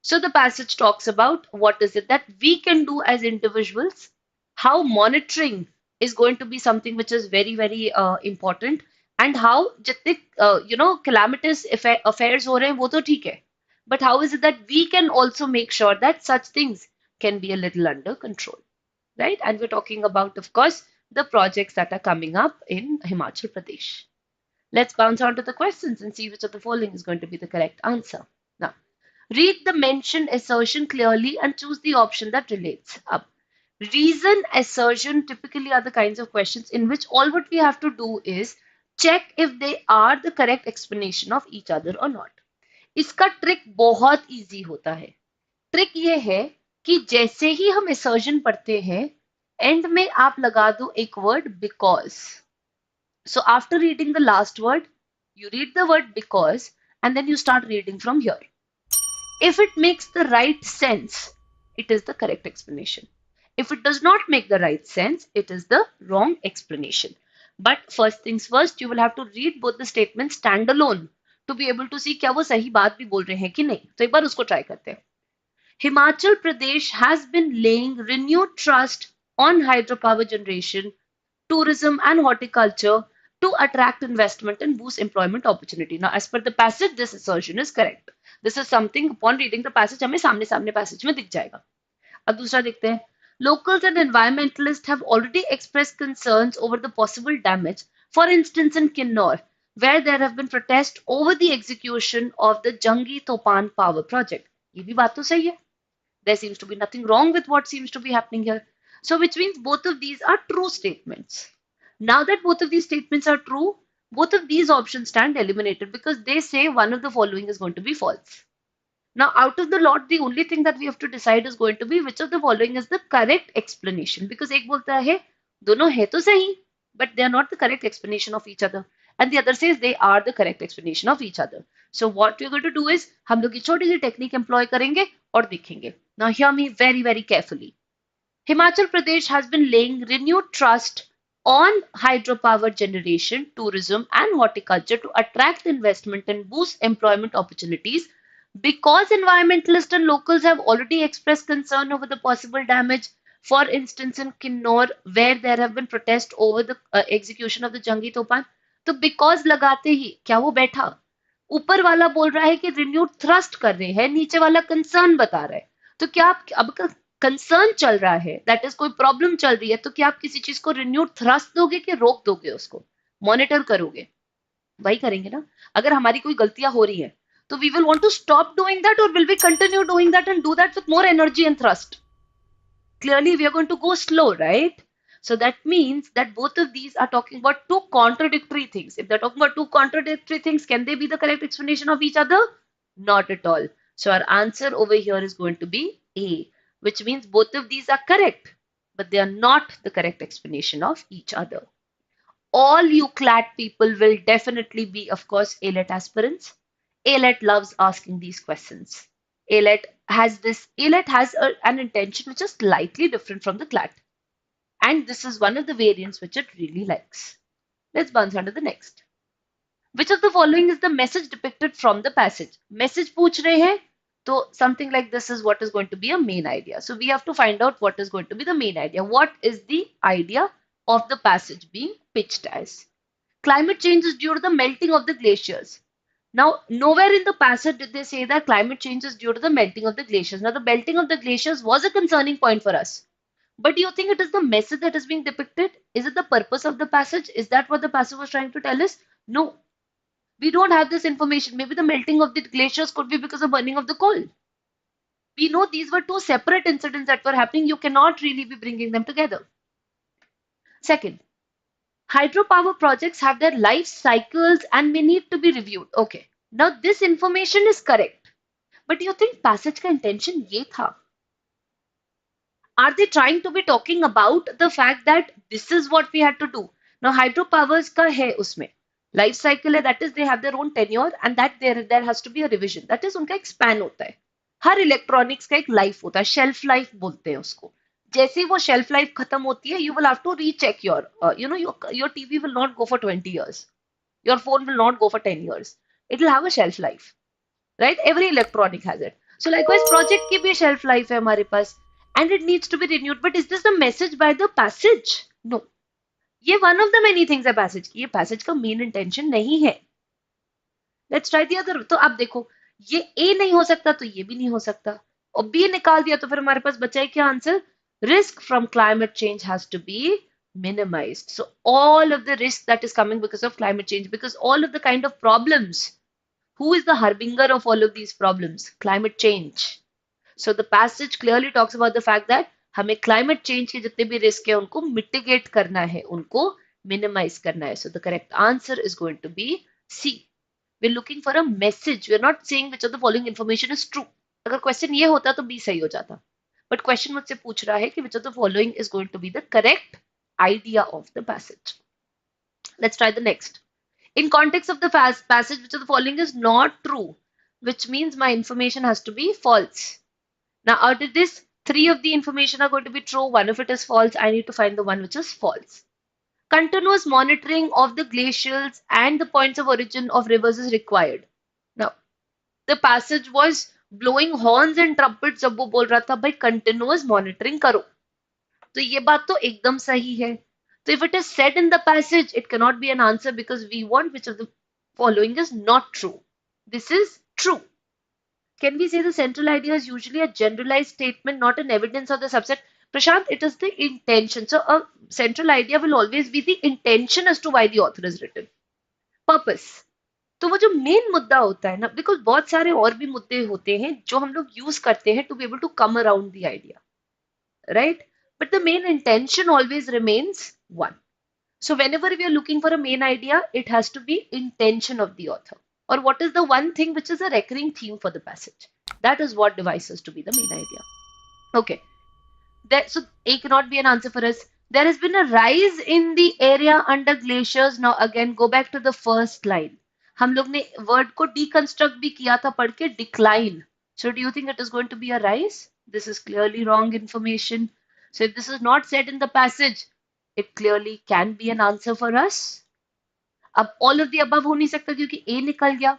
So the passage talks about what is it that we can do as individuals, how monitoring is going to be something which is very, very important, and how जितने calamitous affairs हो रहे हैं वो तो ठीक है, but how is it that we can also make sure that such things can be a little under control, right? And we're talking about, of course, the projects that are coming up in Himachal Pradesh. Let's bounce on to the questions and see which of the following is going to be the correct answer. Now, read the mentioned assertion clearly and choose the option that relates. Up. Reason, assertion typically are the kinds of questions in which all what we have to do is check if they are the correct explanation of each other or not. इसका trick बहुत easy होता है. Trick ये है कि जैसे ही हम assertion पढ़ते हैं, एंड में आप लगा दो एक word because. So after reading the last word, you read the word because and then you start reading from here. If it makes the right sense, it is the correct explanation. If it does not make the right sense, it is the wrong explanation. But first things first, you will have to read both the statements standalone to be able to see क्या वो सही बात भी बोल रहे हैं कि नहीं. तो एक बार उसको try करते हैं. Himachal Pradesh has been laying renewed trust on hydropower generation, tourism and horticulture to attract investment and boost employment opportunity. Now, as per the passage, this assertion is correct. This is something upon reading the passage हमें सामने सामने passage में दिख जाएगा. अब दूसरा देखते हैं. Locals and environmentalists have already expressed concerns over the possible damage. For instance, in Kinnaur, where there have been protests over the execution of the Jangi Topan power project. ये भी बात तो सही है. There seems to be nothing wrong with what seems to be happening here. So which means both of these are true statements. Now that both of these statements are true, Both of these options stand eliminated because they say one of the following is going to be false. Now, out of the lot, the only thing that we have to decide is going to be which of the following is the correct explanation. Because एक बोलता है दोनों है तो सही, but they are not the correct explanation of each other. And the other says they are the correct explanation of each other. So what we're going to do is हम लोग ये छोटी सी technique employ करेंगे और देखेंगे. Now hear me very, very carefully. Himachal Pradesh has been laying renewed trust on hydropower generation, tourism, and horticulture to attract investment and boost employment opportunities because environmentalists and locals have already expressed concern over the possible damage. For instance, in Kinnor, where there have been protests over the execution of the Jangi Topan, तो because लगाते ही क्या वो बैठा ऊपर वाला बोल रहा है कि रिन्यूड थ्रस्ट कर रहे हैं, नीचे वाला कंसर्न बता रहा है, तो क्या आप अब कंसर्न चल रहा है, दैट इज कोई प्रॉब्लम चल रही है, तो क्या आप किसी चीज को रिन्यूड थ्रस्ट दोगे कि रोक दोगे, उसको मॉनिटर करोगे? वही करेंगे ना. अगर हमारी कोई गलतियां हो रही है तो we will want to stop doing that और will we continue doing that and do that with more energy and thrust? Clearly we are going to go slow, right? So that means that both of these are talking about two contradictory things. If they're talking about two contradictory things, can they be the correct explanation of each other? Not at all. So our answer over here is going to be A, which means both of these are correct, but they are not the correct explanation of each other. All you CLAT people will definitely be, of course, AILET aspirants. AILET loves asking these questions. AILET has an intention which is slightly different from the CLAT. And this is one of the variants which it really likes. Let's bounce on to the next. Which of the following is the message depicted from the passage? Message पूछ रहे हैं, so something like this is what is going to be a main idea. So we have to find out what is going to be the main idea. What is the idea of the passage being pitched as? Climate change is due to the melting of the glaciers. Now, nowhere in the passage did they say that climate change is due to the melting of the glaciers. Now, the melting of the glaciers was a concerning point for us. But do you think it is the message that is being depicted? Is it the purpose of the passage? Is that what the passage was trying to tell us? No. We don't have this information. Maybe the melting of the glaciers could be because of burning of the coal. We know these were two separate incidents that were happening. You cannot really be bringing them together. Second, hydropower projects have their life cycles and may need to be reviewed. Okay, now this information is correct. But do you think passage का intention ये था? Are they trying to be talking about the fact that this is what we had to do? Now hydropowers का है उसमें life cycle है, that is they have their own tenure and that there has to be a revision. That is उनका एक span होता है. हर electronics का एक लाइफ होता है, शेल्फ लाइफ बोलते हैं उसको. जैसे ही वो शेल्फ लाइफ खत्म होती है, you will have to recheck your TV will not go for 20 years. Your phone will not go for 10 years. It will have a shelf life, right? Every electronic has it. So likewise, project की भी shelf life है हमारे पास, and it needs to be renewed. But is this the message by the passage? No. ये one of the many things है passage की. ये passage का main intention नहीं है. Let's try the other. तो आप देखो, ये A नहीं हो सकता तो ये भी नहीं हो सकता, और B निकाल दिया तो फिर हमारे पास बचा है क्या answer? Risk from climate change has to be minimized. So all of the risk that is coming because of climate change, because all of the kind of problems, who is the harbinger of all of these problems? Climate change. So the passage clearly talks about the fact that हमें climate change के जितने भी risk है उनको mitigate करना है, उनको minimize करना है. So the correct answer is going to be C. We're looking for a message. We're not saying which of the following information is true. अगर question ये होता तो B सही हो जाता. But question मुझसे पूछ रहा है कि which of the following is going to be the correct idea of the passage. Let's try the next. In context of the passage, which of the following is not true, which means my information has to be false. Now out of this, 3 of the information are going to be true, 1 of it is false. I need to find the one which is false. Continuous monitoring of the glaciers and the points of origin of rivers is required. Now, the passage was blowing horns and trumpets जब वो बोल रहा था भाई continuous monitoring करो, तो ये बात तो एकदम सही है. So if it is said in the passage, it cannot be an answer because we want which of the following is not true. This is true. Can we say the central idea is usually a generalized statement, not an evidence of the subset? Prashant, it is the intention. So a central idea will always be the intention as to why the author is written. Purpose. तो वो जो main मुद्दा होता है ना, because बहुत सारे और भी मुद्दे होते हैं जो हम लोग यूज करते हैं to be able to come around the idea, right? But the main intention always remains one. So whenever we are looking for a main idea, it has to be intention of the author. Or what is the one thing which is a recurring theme for the passage? That is what devices to be the main idea. Okay. So A cannot be an answer for us. There has been a rise in the area under glaciers. Now again, go back to the first line. हम लोग ने word को deconstruct भी किया था पढ़ के decline. So do you think it is going to be a rise? This is clearly wrong information. So if this is not said in the passage, it clearly can be an answer for us. अब all of the above हो नहीं सकता क्योंकि A निकल गया.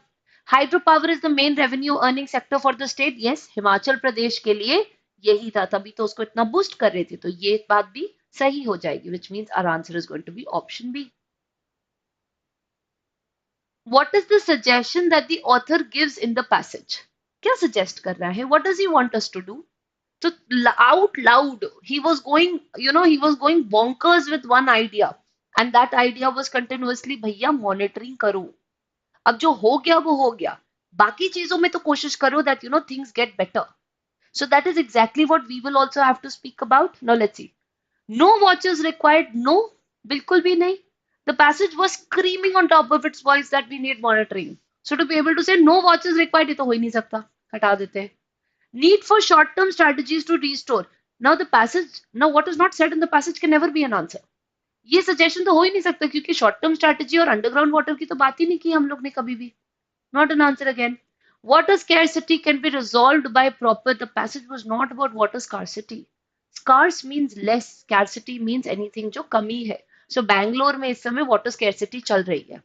Hydro power is the main revenue earning sector for the state. Yes, Himachal Pradesh के लिए यही था, तभी तो उसको इतना बूस्ट कर रहे थे. तो ये बात भी सही हो जाएगी, which means our answer is going to be option B. What is the suggestion that the author gives in the passage? क्या suggest कर रहा है? What does he want us to do? So out loud, he was going, he was going bonkers with one idea, and that idea was continuously, भैया monitoring करो. अब जो हो गया वो हो गया, बाकी चीजों में तो कोशिश करो that things get better. So that is exactly what we will also have to speak about. Now let's see. No watches required. No, बिल्कुल भी नहीं. The passage was screaming on top of its voice that we need monitoring. So to be able to say no watches required, ये तो हो ही नहीं सकता, हटा देते हैं. Need for short-term strategies to restore. Now the passage, now what is not said in the passage can never be an answer. ये suggestion तो हो ही नहीं सकता क्योंकि short-term strategy और underground water की तो बात ही नहीं की हम लोग ने कभी भी. Not an answer again. Water scarcity can be resolved by proper. The passage was not about water scarcity. Scarce means less. Scarcity means anything जो कमी है. So Bangalore में इस समय water scarcity चल रही है,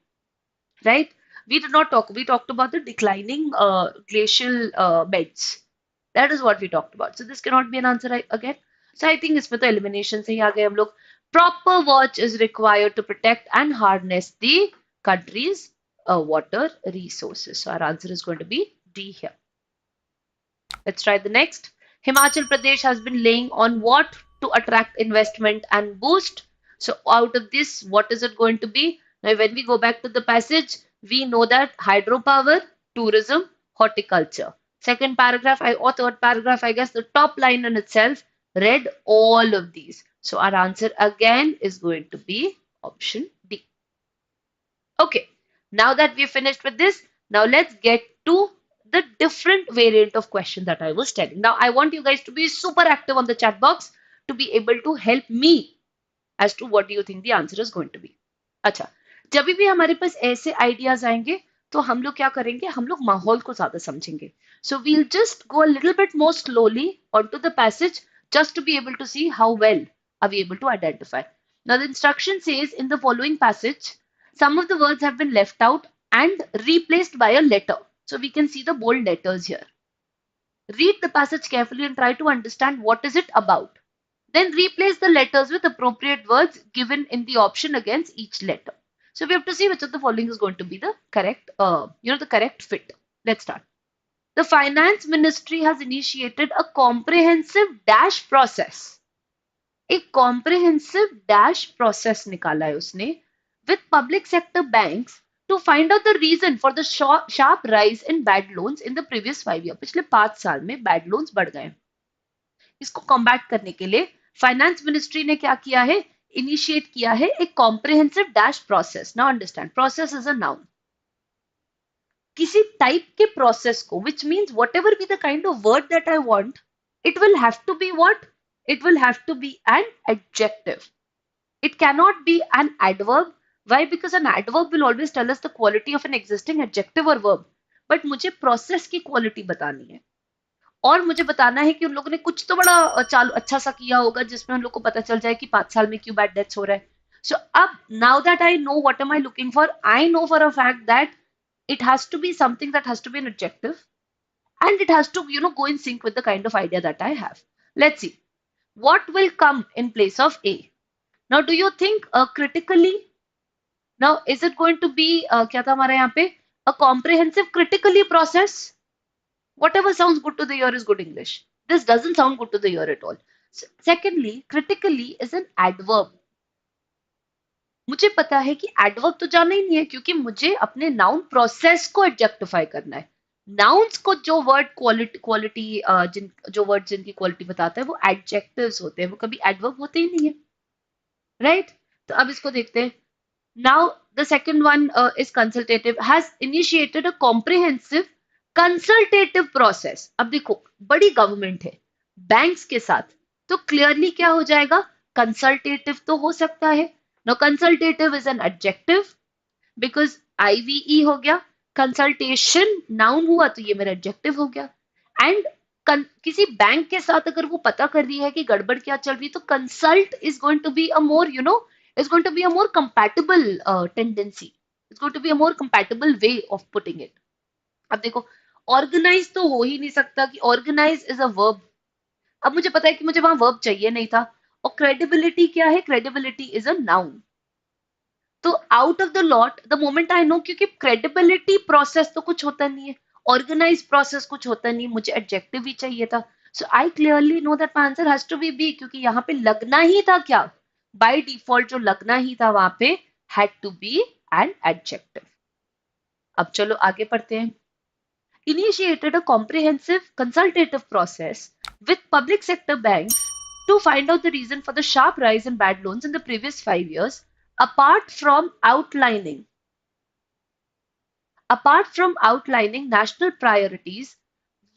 right? We did not talk. We talked about the declining glacial beds. That is what we talked about. So this cannot be an answer again. So I think इसमें तो elimination से ही आ गए हम लोग. Proper watch is required to protect and harness the country's water resources. So our answer is going to be D here. Let's try the next. Himachal Pradesh has been laying on what to attract investment and boost. So out of this, what is it going to be? Now, when we go back to the passage, we know that hydropower, tourism, horticulture. Second paragraph, or third paragraph, I guess the top line in itself read all of these. So our answer again is going to be option D. Okay, now that we've finished with this, now let's get to the different variant of question that I was telling. Now, I want you guys to be super active on the chat box to be able to help me as to what do you think the answer is going to be. अच्छा, जब भी हमारे पास ऐसे ideas आएंगे तो हम लोग क्या करेंगे, हम लोग माहौल को ज्यादा समझेंगे. So we'll just go a little bit more slowly onto the passage just to be able to see how well are we able to identify. Now the instruction says in the following passage, some of the words have been left out and replaced by a letter. So we can see the bold letters here. Read the passage carefully and try to understand what is it about. Then replace the letters with appropriate words given in the option against each letter. So we have to see which of the following is going to be the correct, the correct fit. Let's start. The Finance Ministry has initiated a comprehensive dash process. एक comprehensive dash process निकाला है उसने with public sector banks to find out the reason for the sharp rise in bad loans in the previous 5 years. पिछले 5 साल में bad loans बढ़ गए. इसको combat करने के लिए फाइनेंस मिनिस्ट्री ने क्या किया है, इनिशिएट किया है एक comprehensive dash process. Now understand, process is a noun. किसी टाइप के प्रोसेस को, which means whatever be the kind of word that I want, it will have to be what? It will have to be an adjective. It cannot be an adverb. Why? Because an adverb will always tell us the quality of an existing adjective or verb. But मुझे process की quality बतानी है और मुझे बताना है कि उन लोगों ने कुछ तो बड़ा चालू अच्छा सा किया होगा जिसमें हम लोग को पता चल जाए कि 5 साल में क्यों बैड डेथ्स हो रहा है. सो अब now that I know what am I looking for, I know for a fact that it has to be something that has to be an adjective and it has to go in sync with the kind of idea that I have. Let's see what will come in place of A. Now do you think critically, now is it going to be क्या था हमारा यहाँ पे, a comprehensive critically process? Whatever sounds good to the ear is good English. This doesn't sound good to the ear at all. Secondly, critically is an adverb. मुझे पता है कि adverb तो जाना ही नहीं है क्योंकि मुझे अपने नाउन प्रोसेस को एडजेक्टिफाई करना है. नाउन्स को जो वर्ड क्वालिटी जो वर्ड जिनकी क्वालिटी बताता है वो एडजेक्टिव्स होते हैं, वो कभी एडवर्ब होते ही नहीं है, राइट? तो अब इसको देखते हैं. Now, the second one is consultative, has initiated a comprehensive consultative process. अब देखो, बड़ी गवर्नमेंट है बैंक्स के साथ, तो क्लियरली क्या हो जाएगा, कंसल्टेटिव तो हो सकता है. No, consultative is an adjective because IVE हो गया, कंसल्टेशन नाउन हुआ तो ये मेरा एडजेक्टिव हो गया. एंड किसी बैंक के साथ अगर वो पता कर रही है कि गड़बड़ क्या चल रही, तो consult is going to be a more is going to be a more compatible tendency. It's going to be a more compatible way of putting it. अब देखो, ऑर्गेनाइज तो हो ही नहीं सकता कि ऑर्गेनाइज इज अ वर्ब. अब मुझे पता है कि मुझे वहां वर्ब चाहिए नहीं था. और क्रेडिबिलिटी क्या है, क्रेडिबिलिटी इज अ नाउन. तो out of the lot the moment I know, क्योंकि क्रेडिबिलिटी प्रोसेस तो कुछ होता नहीं है, ऑर्गेनाइज प्रोसेस कुछ होता नहीं, मुझे एडजेक्टिव ही चाहिए था. So I clearly know that my answer has to be B, क्योंकि यहाँ पे लगना ही था क्या, बाय डिफॉल्ट जो लगना ही था वहां पे had to be an adjective. अब चलो आगे पढ़ते हैं. Initiated a comprehensive consultative process with public sector banks to find out the reason for the sharp rise in bad loans in the previous 5 years, apart from outlining national priorities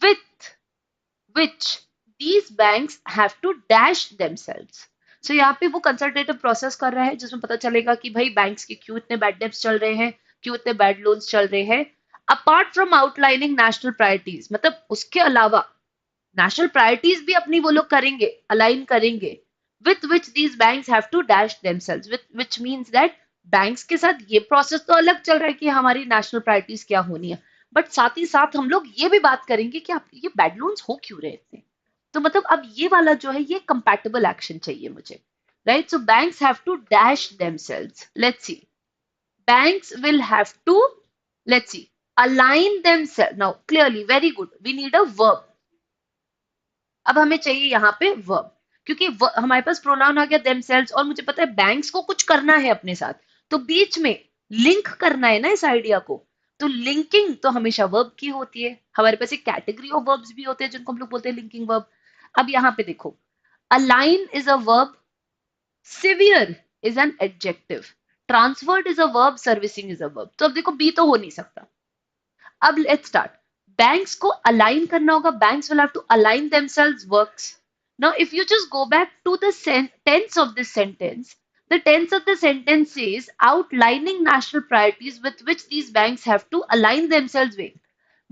with which these banks have to dash themselves. So यहाँ पे वो consultative process कर रहा है जिसमें पता चलेगा कि भाई बैंक्स के क्यों इतने बैड डेब्ट्स चल रहे हैं, क्यों इतने बैड लोन्स चल रहे हैं. Apart from outlining national priorities, मतलब उसके अलावा नेशनल प्रायोरिटीज भी अपनी वो लोग करेंगे, अलाइन करेंगे. With which these banks have to dash themselves, which means that banks के साथ ये प्रोसेस तो अलग चल रहा है कि हमारी नेशनल प्रायोरिटीज क्या होनी है, बट साथ ही साथ हम लोग ये भी बात करेंगे कि आप ये बैड लोन्स हो क्यों रहे थे. तो मतलब अब ये वाला जो है ये कंपैटिबल एक्शन चाहिए मुझे, right. So banks have to dash themselves. Let's see, banks will have to, let's see, align themselves. Now clearly very good, we need a verb. अब हमें चाहिए यहाँ पे verb, क्योंकि हमारे पास प्रोनाउन आ गया themselves और मुझे पता है बैंक्स को कुछ करना है अपने साथ, तो बीच में लिंक करना है ना इस आइडिया को. तो लिंकिंग तो हमेशा वर्ब की होती है. हमारे पास एक कैटेगरी ऑफ वर्ब्स भी होते हैं जिनको हम लोग बोलते हैं लिंकिंग वर्ब. अब यहाँ पे देखो, align is a verb, severe is an adjective, transferred is a verb, servicing is a verb. तो अब देखो बी तो हो नहीं सकता. अब लेट्स स्टार्ट. बैंक्स को अलाइन करना होगा, banks will have to align themselves works. Now if you just go back to the tense of this sentence, the tense of the sentence says outlining national priorities with which these banks have to align themselves with.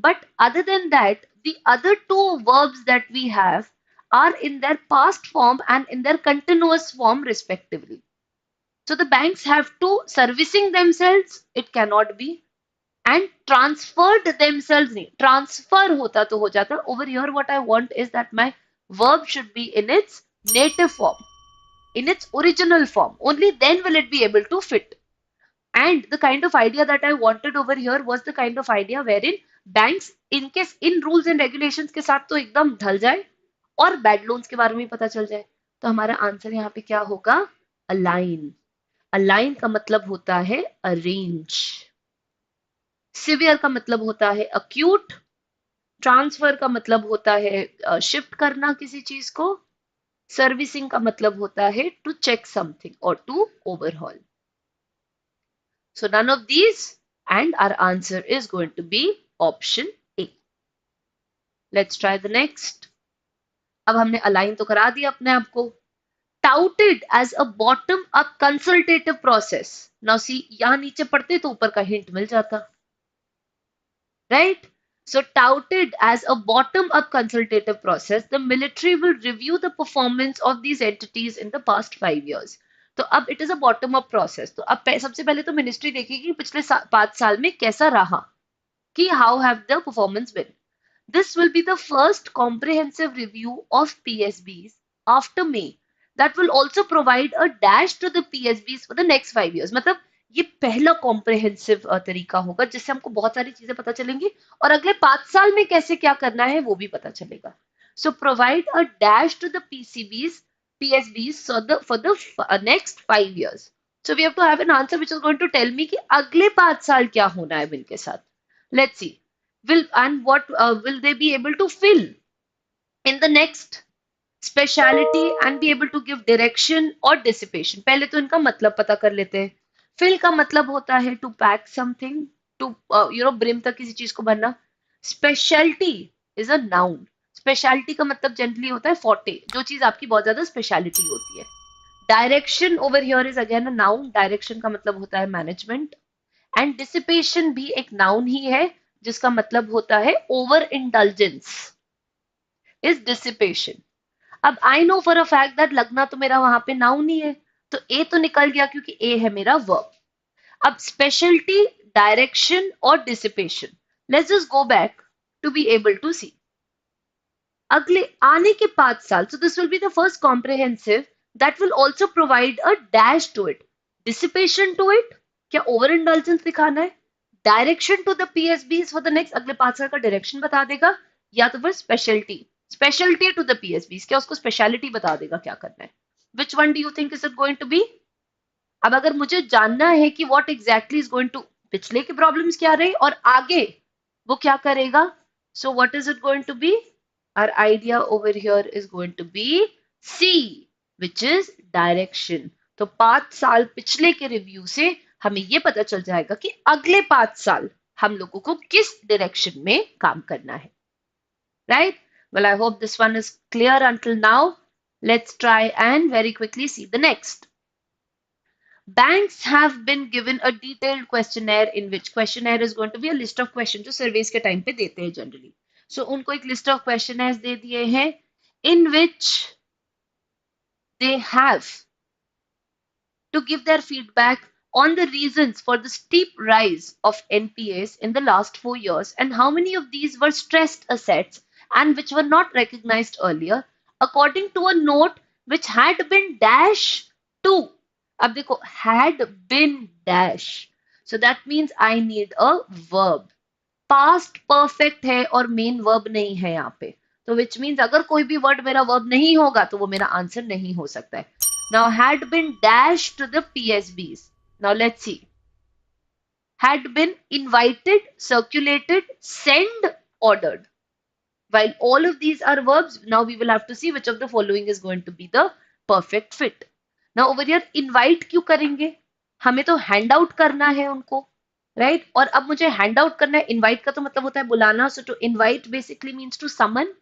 But other than that, the other two verbs that we have are in their past form and in their continuous form respectively. So the banks have to servicing themselves, it cannot be, and transferred themselves nahi. Transfer hota to ho jata. Over here what I want is that my verb should be in its native form, in its original form. Only then will it be able to fit. And the kind of idea that I wanted over here was the kind of idea wherein banks in case in rules and regulations के साथ तो एकदम ढल जाए और bad loans के बारे में पता चल जाए. तो हमारा आंसर यहाँ पे क्या होगा, align. Align का मतलब होता है arrange. Severe का मतलब होता है acute. Transfer का मतलब होता है शिफ्ट करना किसी चीज को. सर्विसिंग का मतलब होता है टू चेक समथिंग और to overhaul. So none of these, and our answer is going to be option A. Let's try the next. अब हमने align तो करा दिया अपने आप को. Touted as a bottom up consultative process. Now see, यहाँ नीचे पढ़ते तो ऊपर का hint मिल जाता, right? So touted as a bottom-up consultative process, the military will review the performance of these entities in the past 5 years. तो अब it is a bottom-up process. तो अब सबसे पहले तो मिनिस्ट्री देखेगी पिछले 5 साल में कैसा रहा, कि how have the performance been. This will be the first comprehensive review of PSBs after May. That will also provide a dash to the PSBs for the next 5 years. मतलब ये पहला कॉम्प्रिहेंसिव तरीका होगा जिससे हमको बहुत सारी चीजें पता चलेंगी और अगले 5 साल में कैसे क्या करना है वो भी पता चलेगा. So provide a dash to the PSBs for the next 5 years. So we have to have an answer which is going to tell me कि अगले 5 साल क्या होना है इनके साथ. Let's see. What will they be able to fill in the next speciality and be able to give direction और dissipation. पहले तो इनका मतलब पता कर लेते हैं। फिल का मतलब होता है to pack something, to brim तक किसी चीज को भरना। Speciality is a noun. Speciality का मतलब जनरली होता है फोर्टे, जो चीज आपकी बहुत ज्यादा स्पेशलिटी होती है। Direction over here is again a noun. Direction का मतलब होता है मैनेजमेंट। एंड डिसिपेशन भी एक नाउन ही है, जिसका मतलब होता है ओवर इंडल्जेंस इज डिसिपेशन। अब I know for a fact that लगना तो मेरा वहां पे नाउन ही है, तो ए तो निकल गया क्योंकि ए है मेरा वर्ब। अब स्पेशलिटी, डायरेक्शन और dissipation, let's just go back to be able to see अगले आने के 5 साल। So this will be the first comprehensive that will also provide a dash to it, dissipation to it, क्या over indulgence दिखाना है, direction to the PSB for the next अगले 5 साल का डायरेक्शन बता देगा, या तो फिर speciality, speciality to the PSB, क्या उसको स्पेशलिटी बता देगा क्या करना है। Which one do you think is it going to be? अब अगर मुझे जानना है कि what exactly is going to, पिछले के प्रॉब्लम्स क्या रहे और आगे वो क्या करेगा, so what is it going to be? our idea over here is going to be C, which is direction. तो 5 साल पिछले के रिव्यू से हमें ये पता चल जाएगा कि अगले 5 साल हम लोगों को किस डायरेक्शन में काम करना है, right? Well, I hope this one is clear until now. Let's try and very quickly see the next. Banks have been given a detailed questionnaire in which questionnaire is going to be a list of questions जो surveys के time पे देते हैं generally. So उनको एक list of questionnaires दे दिए हैं in which they have to give their feedback on the reasons for the steep rise of NPAs in the last 4 years and how many of these were stressed assets and which were not recognized earlier, according to a note which had been dash to. अब देखो had been dash. So that means I need a verb. Past perfect है और main verb नहीं है यहाँ पे, तो which means अगर कोई भी word मेरा verb नहीं होगा तो वो मेरा आंसर नहीं हो सकता है. Now had been dashed to the PSBs. Now let's see. Had been invited, circulated, sent, ordered. While all of these are verbs, now we will have to see which of the following is going to be the perfect fit. Now over here invite क्यों करेंगे? हमें तो hand out करना है उनको, right? और अब मुझे hand out करना है, invite का तो मतलब होता है बुलाना, so to invite basically means to summon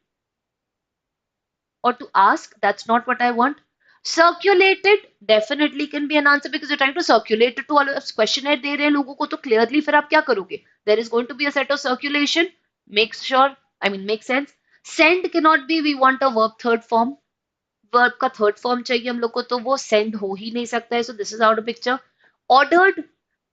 or to ask. That's not what I want. Circulated definitely can be an answer because you're trying to circulate it to all of questionnaire दे रहे हैं लोगों को, तो clearly फिर आप क्या करोगे? There is going to be a set of circulation. Make sure, I mean make sense. Send cannot be, we want a verb third form. Verb का third form चाहिए हम लोग को, तो वो send हो ही नहीं सकता है. So this is out of picture. Ordered.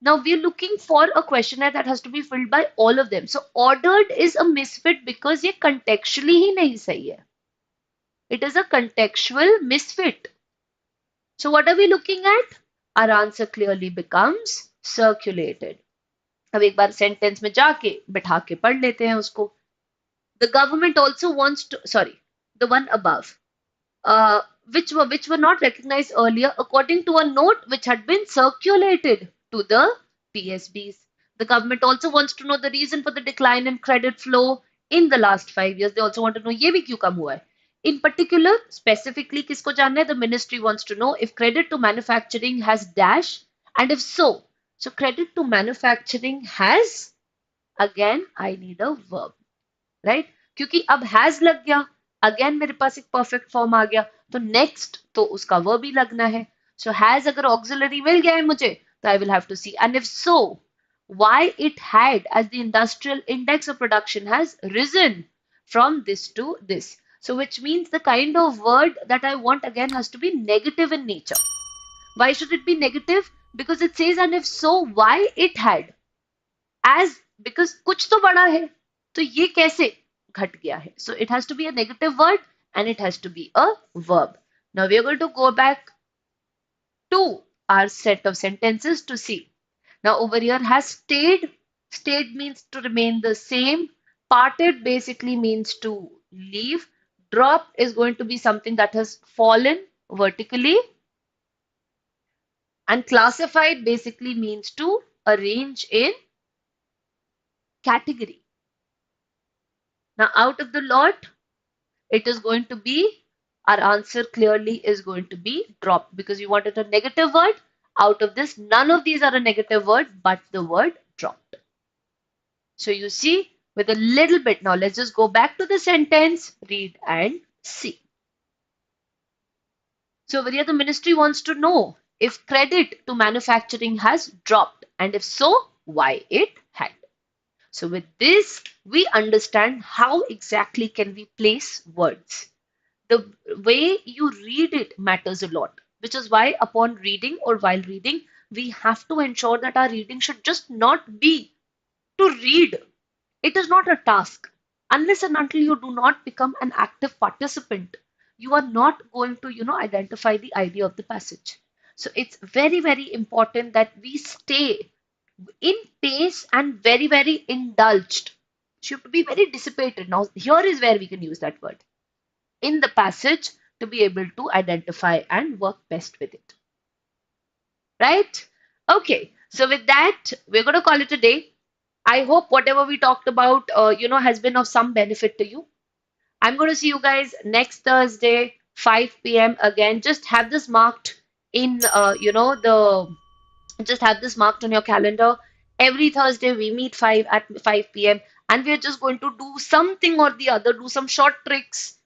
Now we are looking for a questionnaire that has to be filled by all of them. So ordered is a misfit because ये contextually ही नहीं सही है. It is a contextual misfit. So what are we looking at? Our answer clearly becomes circulated. अब एक बार sentence में जाके बैठा के पढ़ लेते हैं उसको. The government also wants to, sorry, the one above, which were not recognized earlier according to a note which had been circulated to the PSBs. The government also wants to know the reason for the decline in credit flow in the last 5 years. They also want to know ये भी क्यों कम हुआ है. In particular, specifically किसको जानना है? The ministry wants to know if credit to manufacturing has dash and if so. So credit to manufacturing has, again I need a verb, right? क्योंकि अब has लग गया, अगेन मेरे पास एक परफेक्ट फॉर्म आ गया, तो नेक्स्ट तो उसका वर्ब ही लगना है. सो हैज अगर ऑक्सिलरी मिल गया है मुझे, तो I will have to see and if so why it had as the industrial index of production has risen from this to this. So which means the kind of word that I want again has to be negative in nature. Why should it be negative? Because it says and if so why it had as, because कुछ तो बड़ा है, तो ये कैसे घट गया है? So it has to be a negative word and it has to be a verb. Now we are going to go back to our set of sentences to see. Now over here has stayed. Stayed means to remain the same. Parted basically means to leave. Drop is going to be something that has fallen vertically. And classified basically means to arrange in category. Now out of the lot, it is going to be our answer clearly is going to be dropped because we wanted a negative word. Out of this, none of these are a negative word, but the word dropped. So you see, with a little bit, now let's just go back to the sentence, read and see. So Virya, the ministry wants to know if credit to manufacturing has dropped, and if so, why it had. So with this, we understand how exactly can we place words. The way you read it matters a lot, which is why upon reading or while reading, we have to ensure that our reading should just not be to read. It is not a task. Unless and until you do not become an active participant, you are not going to, identify the idea of the passage. So it's very, very important that we stay in pace and very, very indulged. So you have to be very dissipated. Now, here is where we can use that word in the passage to be able to identify and work best with it. Right? Okay. So with that, we're going to call it a day. I hope whatever we talked about, has been of some benefit to you. I'm going to see you guys next Thursday, 5 p.m. again. Just have this marked in, just have this marked on your calendar. Every Thursday we meet 5 p.m. and we're just going to do something or the other, do some short tricks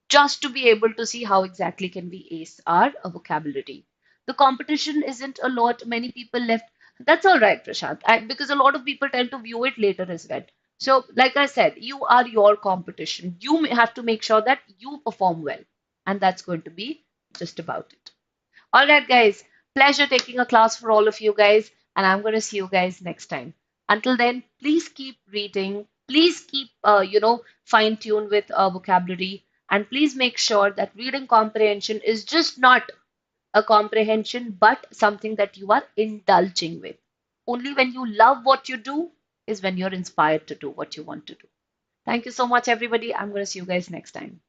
just to be able to see how exactly can we ace our vocabulary. The competition isn't a lot. Many people left. That's all right, Prashant, because a lot of people tend to view it later as well. So, like I said, you are your competition. You have to make sure that you perform well, and that's going to be just about it. All right, guys. Pleasure taking a class for all of you guys, and I'm going to see you guys next time. Until then, please keep reading. Please keep, fine tuned with vocabulary, and please make sure that reading comprehension is just not a comprehension, but something that you are indulging with. Only when you love what you do is when you're inspired to do what you want to do. Thank you so much, everybody. I'm going to see you guys next time.